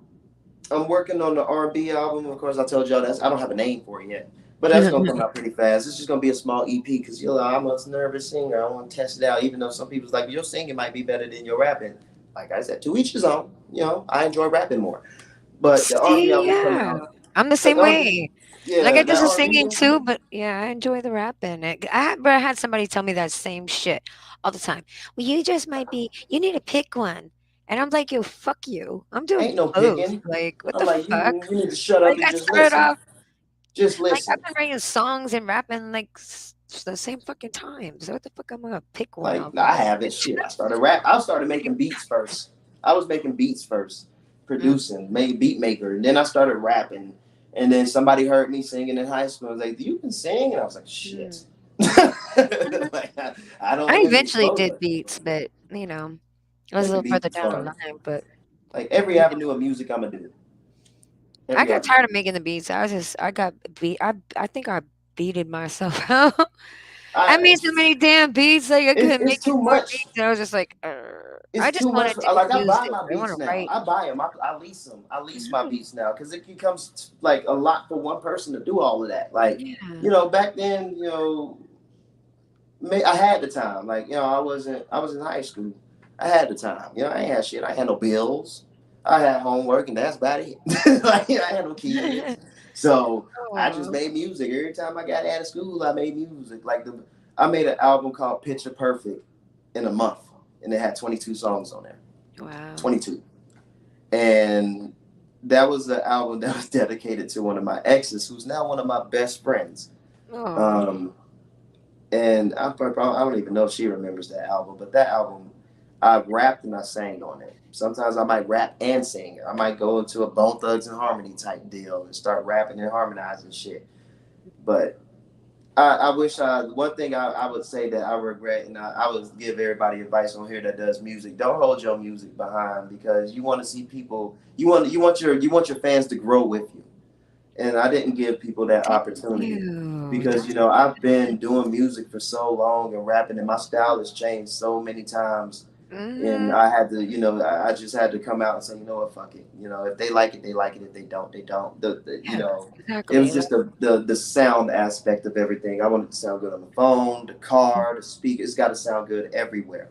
I'm working on the R&B album. Of course, I told y'all I don't have a name for it yet, but that's gonna come out pretty fast. It's just gonna be a small EP because I'm a nervous singer. I want to test it out, even though some people's like your singing might be better than your rapping. Like I said, to each his own. I enjoy rapping more, but the R&B See, album's coming yeah, out. I'm the Like same R&B, way. Like I yeah, do that the R&B. singing too, but yeah, I enjoy the rapping. Bro, I had somebody tell me that same shit all the time. Well, you just might be. You need to pick one, and I'm like, yo, fuck you. I'm doing Ain't no both. picking. Like, what I'm the like, fuck? you need to shut up Like, and I just started listen. off Just like I've listen. been writing songs and rapping like the same fucking time. So what the fuck? I'm gonna pick one Like out I there. haven't shit. I started rap. I started making beats first. I was making beats first, Mm. producing, made beat maker, and then I started rapping. And then somebody heard me singing in high school. I was like, "Do you can sing?" And I was like, "Shit." Mm. Like, I don't I have any eventually did exposure. beats, but I was a Making little beats further is down the fun. line. But Like every avenue of music, I'm gonna do. I Every got avenue. tired of making the beats. I got beat. I think I beated myself out. I I made so many damn beats, like I couldn't it's make any too more much. beats, and I was just like, I It's just too want much. to do Like I buy music. my I want beats to now. write. I buy them. I lease them. I lease my Mm, beats now because it becomes like a lot for one person to do all of that. Like yeah. back then, I had the time. Like I wasn't. I was in high school. I had the time. I ain't had shit. I had no bills. I had homework, and that's about it. Like I had no kids, so I just Oh, made music. Every time I got out of school, I made music. I made an album called Picture Perfect in a month, and it had 22 songs on there. wow. 22. And that was the album that was dedicated to one of my exes, who's now one of my best friends. Oh, Um, and I don't even know if she remembers that album, but that album, I rapped and I sang on it. Sometimes I might rap and sing. I might go into a Bone Thugs and Harmony type deal and start rapping and harmonizing shit. But I wish one thing I would say that I regret, and I would give everybody advice on here that does music. Don't hold your music behind because you want to see people. You want your fans to grow with you, and I didn't give people that thank opportunity you. because That's I've been doing music for so long and rapping, and my style has changed so many times, and mm-hmm. I had to, I just had to come out and say, you know what, fuck it. If they like it, they like it. If they don't, they don't. Yeah, It was exactly. just the sound aspect of everything. I want it to sound good on the phone, the car, the speaker. It's got to sound good everywhere.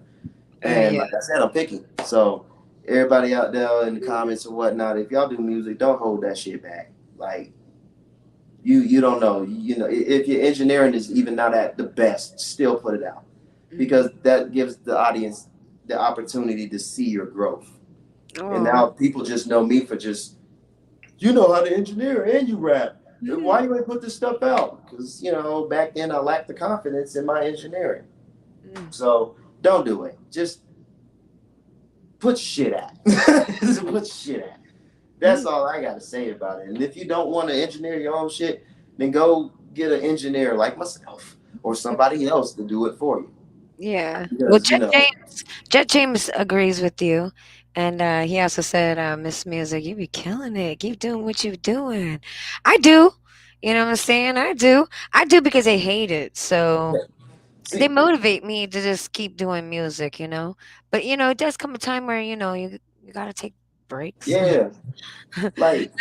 And Yeah. like I said, I'm picky. So everybody out there in the comments or whatnot, if y'all do music, don't hold that shit back. Like You don't know. You know, if your engineering is even not at the best, still put it out Mhm. because that gives the audience the opportunity to see your growth. And Oh. now people just know me for just you know how to engineer and you rap. Why you ain't put this stuff out? Because back then I lacked the confidence in my engineering. Mm. So don't do it. Just put shit at. Just put shit at. That's Mm. all I got to say about it. And if you don't want to engineer your own shit, then go get an engineer like myself or somebody else to do it for you. Yeah. Well, Because Jet James agrees with you, and he also said, "Miss Music, you be killing it. Keep doing what you're doing." I do. You know what I'm saying? I do. I do because I hate it. So they see, motivate me to just keep doing music. But it does come a time where you gotta take breaks. yeah, like, Like,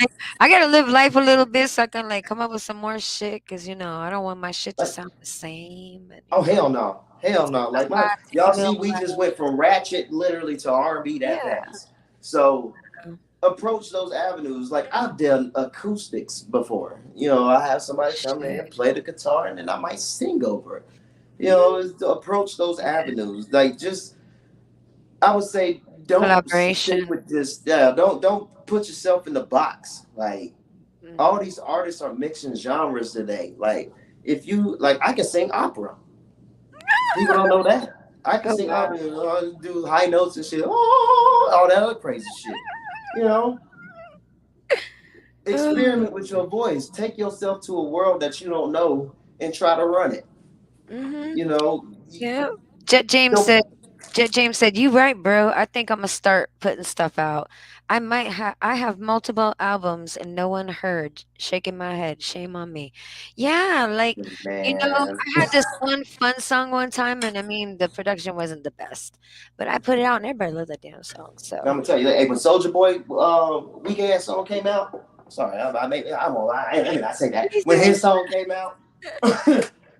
I gotta live life a little bit so I can like come up with some more shit. Cause I don't want my shit to like, sound the same. And oh hell no, hell no. Like take my a y'all little see, we just went from ratchet literally to R&B that yeah. fast. So approach those avenues. Like I've done acoustics before. I have somebody come in and Shit. play the guitar, and then I might sing over it. Mhm. Is to approach those avenues. Like just, I would say, don't stick Collaboration. with this. Yeah, don't put yourself in the box. Like all Mhm. these artists are mixing genres today. Like if you like, I can sing opera. People don't know that. I can Oh sing wow. opera, do high notes and shit. Oh, all that other crazy shit. You know, Oh. experiment with your voice. Take yourself to a world that you don't know and try to run it. Mhm. You know, Yeah. Jet James don't said. Jet James said, "You right, bro. I think I'm gonna start putting stuff out. I have multiple albums and no one heard. Shaking my head. Shame on me. Yeah, like man. I had this one fun song one time, and I mean the production wasn't the best, but I put it out and everybody loved that damn song. I'm So gonna tell you, hey, when Soldier Boy weak ass song came out, sorry, I'm gonna lie. I mean, I say that He's when doing his song came out,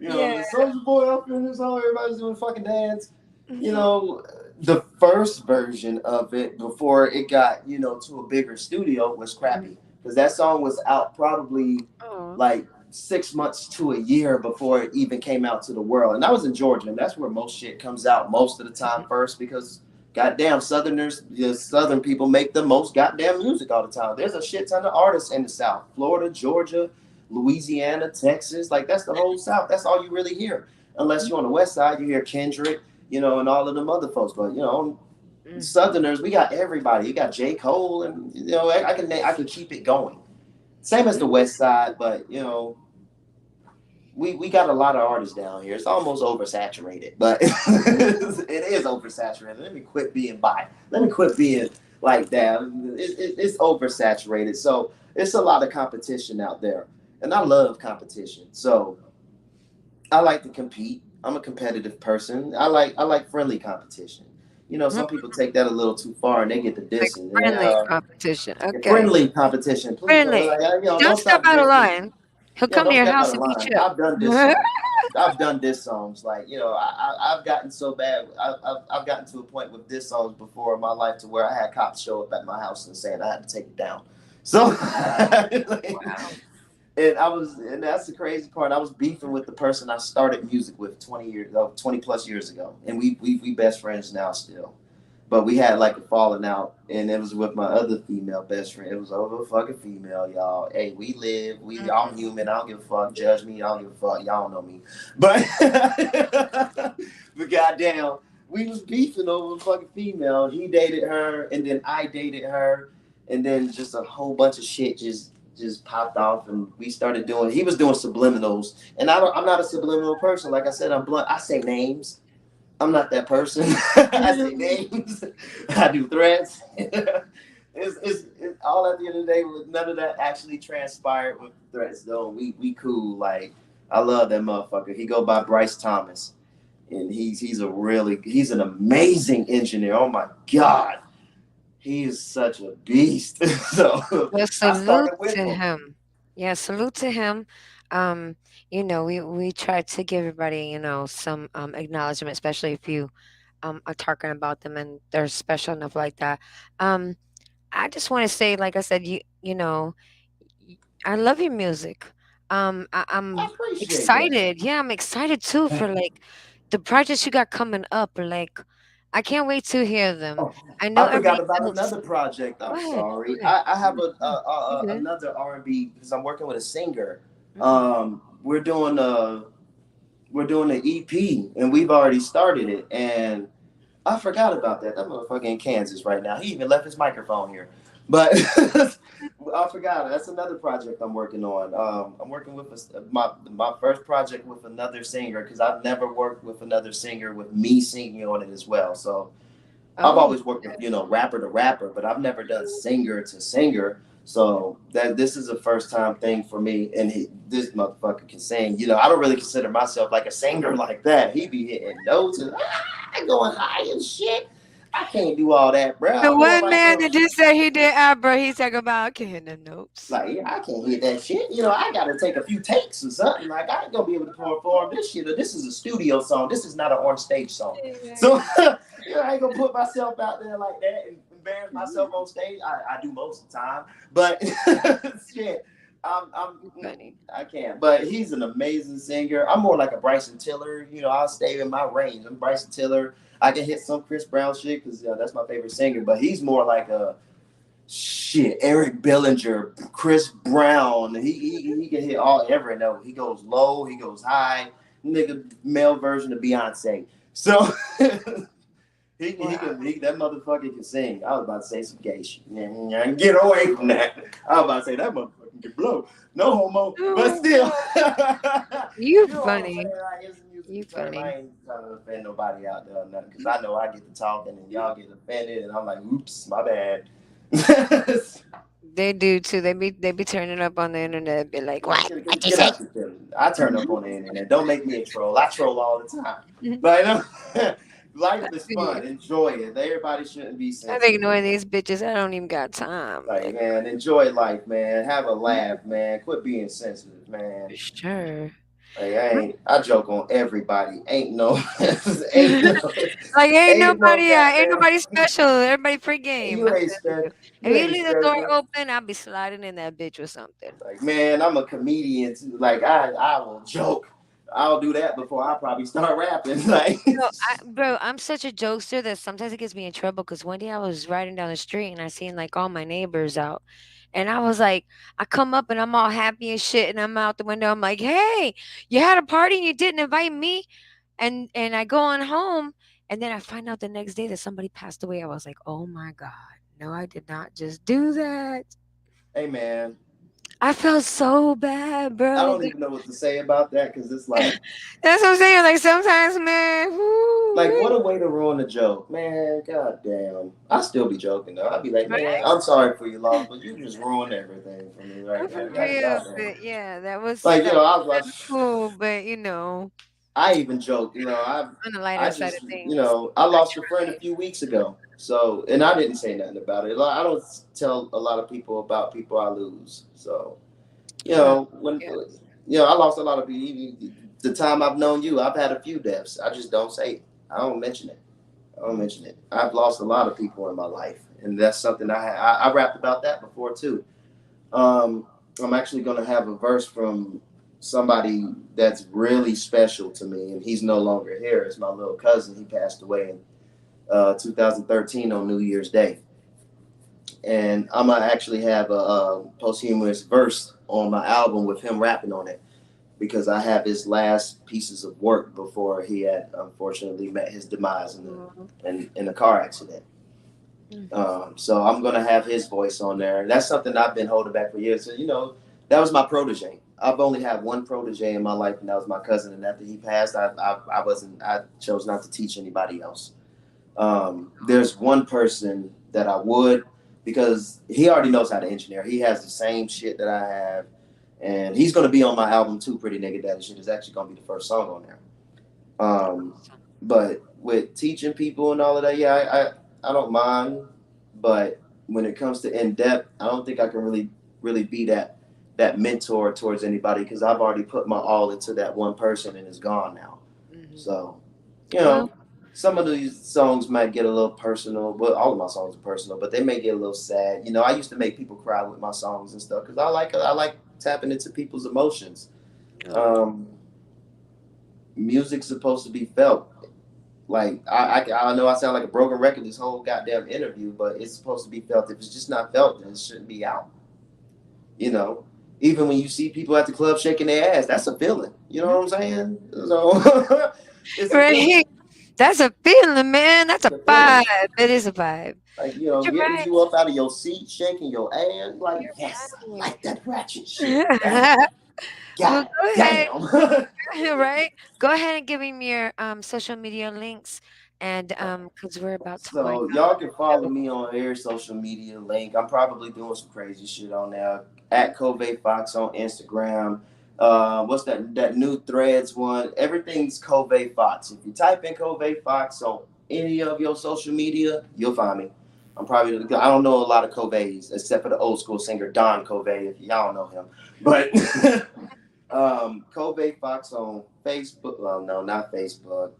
yeah. the Soldier Boy up in his song, everybody's doing fucking dance. You Mhm. know, the first version of it before it got to a bigger studio was crappy because that song was out probably Oh. like 6 months to a year before it even came out to the world, and that was in Georgia, and that's where most shit comes out most of the time first because goddamn Southerners, the Southern people make the most goddamn music all the time. There's a shit ton of artists in the South, Florida, Georgia, Louisiana, Texas. Like that's the whole South. That's all you really hear. Unless you're on the West Side, you hear Kendrick, and all of them other folks. But Mhm. Southerners, we got everybody. You got J. Cole, and I can keep it going. Same as the West Side, but we got a lot of artists down here. It's almost oversaturated, but it is oversaturated. Let me quit being bi. Let me quit being like that. It's oversaturated. So it's a lot of competition out there, and I love competition. So I like to compete. I'm a competitive person. I like friendly competition. Some people take that a little too far and they get to Like dissing. friendly competition. Okay. Friendly competition, please. Friendly. Don't Don't step stop out of dissing. line. He'll come to Don't your step out house of and beat line. you up. I've done this songs. I've done diss songs. Like, I've gotten so bad. I've gotten to a point with diss songs before in my life to where I had cops show up at my house and saying I had to take it down. So, Wow. and that's the crazy part. I was beefing with the person I started music with 20 plus years ago. And we best friends now still. But we had like a falling out, and it was with my other female best friend. It was over a fucking female, y'all. Hey, we live. I'm human. I don't give a fuck. Judge me. I don't give a fuck. Y'all know me. But but goddamn, we was beefing over a fucking female. He dated her, and then I dated her, and then just a whole bunch of shit just popped off, and we started doing. He was doing subliminals, and I'm not a subliminal person. Like I said, I'm blunt. I say names. I'm not that person. I say names. I do threats. It's all at the end of the day. None of that actually transpired with threats, though. We cool. Like I love that motherfucker. He go by Bryce Thomas, and he's an amazing engineer. Oh my god, he is such a beast. So Well, I salute started with to him. him. Yeah, salute to him. Um, we try to give everybody, some acknowledgement, especially if you are talking about them and they're special enough like that. Um, I just want to say, like I said, y- I love your music. I I'm appreciate that. excited. Yeah, I'm excited too for like the projects you got coming up. Like, I can't wait to hear them. Oh, I know I forgot everybody about else. another project. Go I'm ahead. Go sorry. ahead. I have You good? another R&B because I'm working with a singer. Mm. We're doing an EP and we've already started it. And I forgot about that. That motherfucker in Kansas right now. He even left his microphone here. But I forgot. That's another project I'm working on. I'm working with my first project with another singer because I've never worked with another singer with me singing on it as well. So I've Oh, always worked with, rapper to rapper, but I've never done singer to singer. So that this is a first time thing for me, and this motherfucker can sing. I don't really consider myself like a singer like that. He be hitting notes and going high and shit. I can't do all that, bro. the I'm more one like man that just said he did opera. He's talking about getting the notes. yeah, I can't hit that shit. I gotta take a few takes or something. Like I ain't gonna be able to perform this shit. Or this is a studio song. This is not an on stage song. So I ain't gonna put myself out there like that and embarrass myself on stage. I do most of the time, but shit, Funny. I can't. But he's an amazing singer. I'm more like a Bryson Tiller. I'll stay in my range. I'm Bryson Tiller. I can hit some Chris Brown shit because that's my favorite singer. But he's more like a shit, Eric Bellinger, Chris Brown. He can hit every note. He goes low, he goes high. Nigga, male version of Beyonce. So that motherfucker can sing. I was about to say some gay shit. Get away from that. I was about to say that motherfucker can blow. No homo, but still. You You know what I'm funny. saying? Like, it's a You music term. I funny. ain't trying to offend nobody out there or nothing because I know I get to talking and y'all get offended and I'm like, oops, my bad. They do too. They be turning up on the internet. Be like, what? What you Get say? out the feeling. I turn up on the internet. Don't make me a troll. I troll all the time. But life I is feel fun. you. Enjoy it. Everybody shouldn't be I think sensitive. knowing these bitches, I don't even got time. Like, Like, man, enjoy life, man. Have a laugh, man. Quit being sensitive, man. for sure. Like, I joke on everybody. Ain't no, ain't no, Like, ain't ain't no nobody, ain't goddamn. nobody special. Everybody free game. You I'm ain't telling special. you. If You you ain't leave the door special. open, I'll be sliding in that bitch with something. Like, man, I'm a comedian too. Like, I will joke. I'll do that before I probably start rapping. Like, Bro, I'm such a jokester that sometimes it gets me in trouble. Because one day I was riding down the street and I seen like all my neighbors out, and I was like, I come up and I'm all happy and shit, and I'm out the window. I'm like, hey, you had a party and you didn't invite me, and I go on home, and then I find out the next day that somebody passed away. I was like, oh my god, no, I did not just do that. hey, man, I felt so bad, I bro. don't even know what to say about that because it's like, That's what I'm saying. Like sometimes, man. what Woo, a way to ruin a joke, man. God damn. I still be joking though. I'll be like, man, right? I'm sorry for your loss, but you just ruined everything for me right For now. God, real, goddamn. but yeah, that was Like, kind I was like, of cool, but I even joke, on the I lighter side of just, things, I I lost a friend a tried. few weeks ago. So, and I didn't say nothing about it. Like, I don't tell a lot of people about people I lose. So, Well, when, yeah, I lost a lot of people. The time I've known you, I've had a few deaths. I just don't say it. I don't mention it. I don't mention it. I've lost a lot of people in my life. And that's something I rapped about that before too. Um, I'm actually going to have a verse from somebody that's really special to me, and he's no longer here. It's my little cousin. He passed away in 2013 on New Year's Day, and I'm gonna actually have a posthumous verse on my album with him rapping on it because I have his last pieces of work before he had unfortunately met his demise mhm, in a car accident. mhm. So I'm gonna have his voice on there. And that's something I've been holding back for years. So that was my protege. I've only had one protege in my life, and that was my cousin. And after he passed, I chose not to teach anybody else. There's one person that I would because he already knows how to engineer. He has the same shit that I have, and he's gonna be on my album too. Pretty Nigga Daddy shit is actually gonna be the first song on there. But with teaching people and all of that, yeah, I don't mind. But when it comes to in depth, I don't think I can really be that mentor towards anybody because I've already put my all into that one person and it's gone now. Mhm. So, you Well, know, some of these songs might get a little personal, but all of my songs are personal, but they may get a little sad. You know, I used to make people cry with my songs and stuff because I like tapping into people's emotions. Oh. Um, Music's supposed to be felt. Like I know I sound like a broken record this whole goddamn interview, but it's supposed to be felt. If it's just not felt, then it shouldn't be out. You know, even when you see people at the club shaking their ass, that's a feeling. You know what I'm saying? So it's a feeling. Right. That's a feeling, man. That's a It's a vibe. feeling. It is a vibe. Like, But you're getting right. you up out of your seat, shaking your ass, like, You're yes, I right. like that ratchet shit. Well, God go ahead. damn. Right? Go ahead and give me your social media links, and because we're about to wind So down y'all can the follow show. me on every social media link. I'm probably doing some crazy shit on there. At Covay Fox on Instagram. What's that new Threads one? Everything's Covay Fox. If you type in Covay Fox on any of your social media, you'll find me. I don't know a lot of Covays except for the old school singer Don Covay. If y'all know him, but Covay Fox on Facebook. Well, no, not Facebook.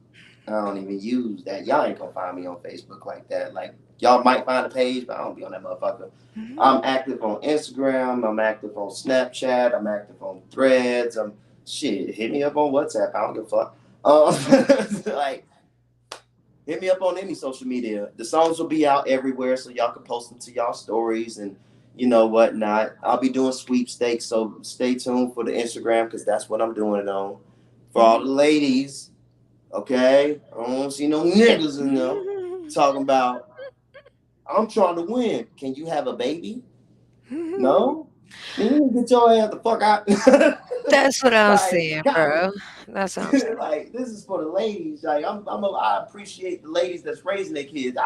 I don't even use that. Y'all ain't gonna find me on Facebook like that. Like y'all might find a page, but I don't be on that motherfucker. I'm active on Instagram. I'm active on Snapchat. I'm active on Threads. Shit. Hit me up on WhatsApp. I don't give a fuck. Like hit me up on any social media. The songs will be out everywhere, so y'all can post them to y'all stories and whatnot. I'll be doing sweepstakes, so stay tuned for the Instagram because that's what I'm doing it on. For all the ladies, okay? I don't want to see no niggas in there talking about I'm trying to win. Can you have a baby? No? Then you get your ass the fuck out. That's what I'm Like, saying, God, bro. That's what I'm saying. like this is for the ladies. Like I appreciate the ladies that's raising their kids.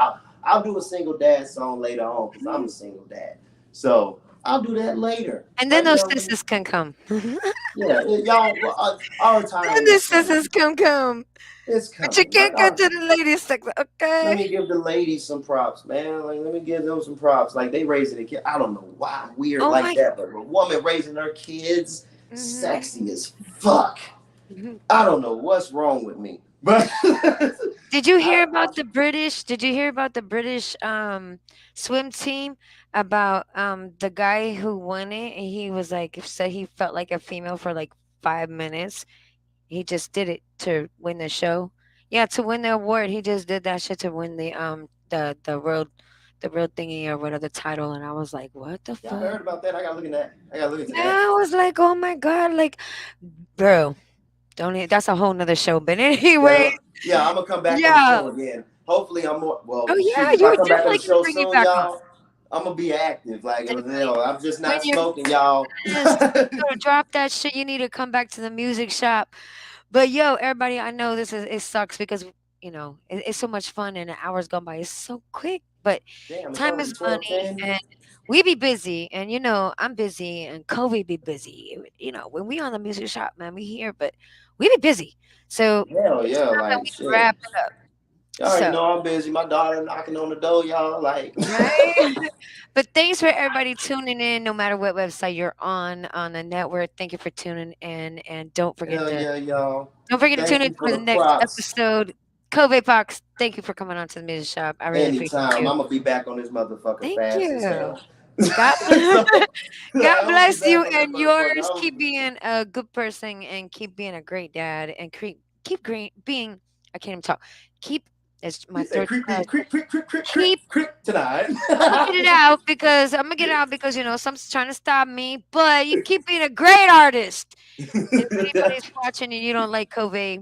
I'll do a single dad song later on because I'm a single dad. So I'll do that later. And then Right those now, sisters can come. Then yeah, y'all. I'll retire in the the summer. sisters can come. It's But you coming. My can't go to daughter. the ladies section, Let okay? me give the ladies some props, man. Like, let me give them some props. Like, they raising a kid. I don't know why I'm weird Oh like my. that, but a woman raising her kids, Mhm. sexy as fuck. Mhm. I don't know what's wrong with me, but Did you hear I about the British? Did you hear about the British swim team? About the guy who won it, and he was like said he felt like a female for like 5 minutes. He just did it to win the show. Yeah, to win the award, he just did that shit to win the world thingy or whatever the title. And I was like, what the y'all fuck? heard about that? I gotta look at that. I gotta look into Yeah, that. I was like, oh my god, like, bro, don't. That's a whole nother show. But Yeah, anyway, yeah, I'm gonna come back on the yeah. show again. Hopefully, I'm more. Oh Well, yeah, shoot, if I you're come back on definitely the gonna show bring you soon, back on. y'all, I'm gonna be active. Like, Definitely. I'm just When not you're smoking, y'all. yes, you gotta drop that shit. You need to come back to the music shop. But yo, everybody, I know this is it sucks because it's so much fun and the hours gone by. It's so quick, but Damn, it's time already is money, 12:10. and we be busy, and I'm busy, and Covey be busy. When we on the music shop, man, we here, but we be busy. So Hell it's yeah, time that like we shit. wrap it up. Y'all already So. know I'm busy. My daughter knocking on the door, y'all. Like, Right. But thanks for everybody tuning in, no matter what website you're on the network. Thank you for tuning in, and hell yeah, y'all. don't forget to tune Thank in you for for the the next props. episode. Kobe Fox, thank you for coming on to the music shop. I really appreciate Anytime. you. I'm gonna be back on this motherfucker Thank fast as you. hell. God, So, God I'm gonna be bless you back on this and motherfucker. yours. Keep being a good person and keep being a great dad and keep being. I can't even talk. Keep. It's my He said, throat. creep, creep, creep, creep, creep, creep, creep, Keep creep tonight. I'm gonna get it out because something's trying to stop me. But you keep being a great artist. And if anybody's watching and you don't like Covey,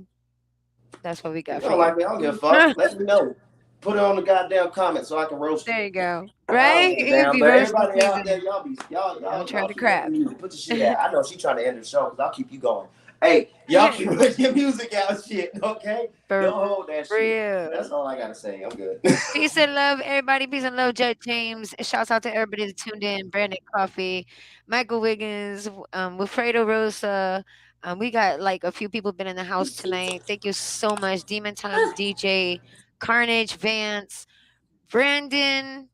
that's what we You got for don't you. like me? I don't give a fuck. Let me know. Put it on the goddamn comment so I can roast you. There you go. I don't Right? give a It would damn. be But roasting everybody out there, season. y'all be Don't try y'all to keep making crap. music. Put your shit out. I know she trying to end the show because I'll keep you going. Hey, y'all keep putting your music out, shit. Okay, don't For hold that shit. That's real. all I gotta say. I'm good. Peace and love, everybody. Peace and love, Judge James. Shouts out to everybody that tuned in. Brandon Coffee, Michael Wiggins, Wilfredo Rosa. We got like a few people been in the house tonight. Thank you so much. Demon Times DJ, Carnage, Vance, Brandon,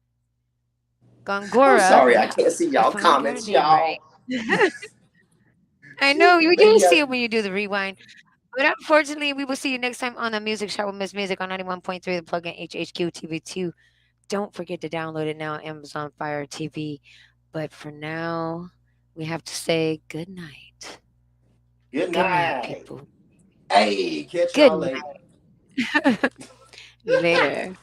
I'm Gongora, sorry I can't see I y'all finally got a comments, name right. y'all. I know you Maybe see I. it when you do the rewind. But unfortunately, we will see you next time on the Music Shop with Miss Music on 91.3 The Plug in HHQ TV2. Don't forget to download it now, Amazon Fire TV. But for now, we have to say good night. Good Good night, night. people. Hey, catch Good y'all later. night. Later.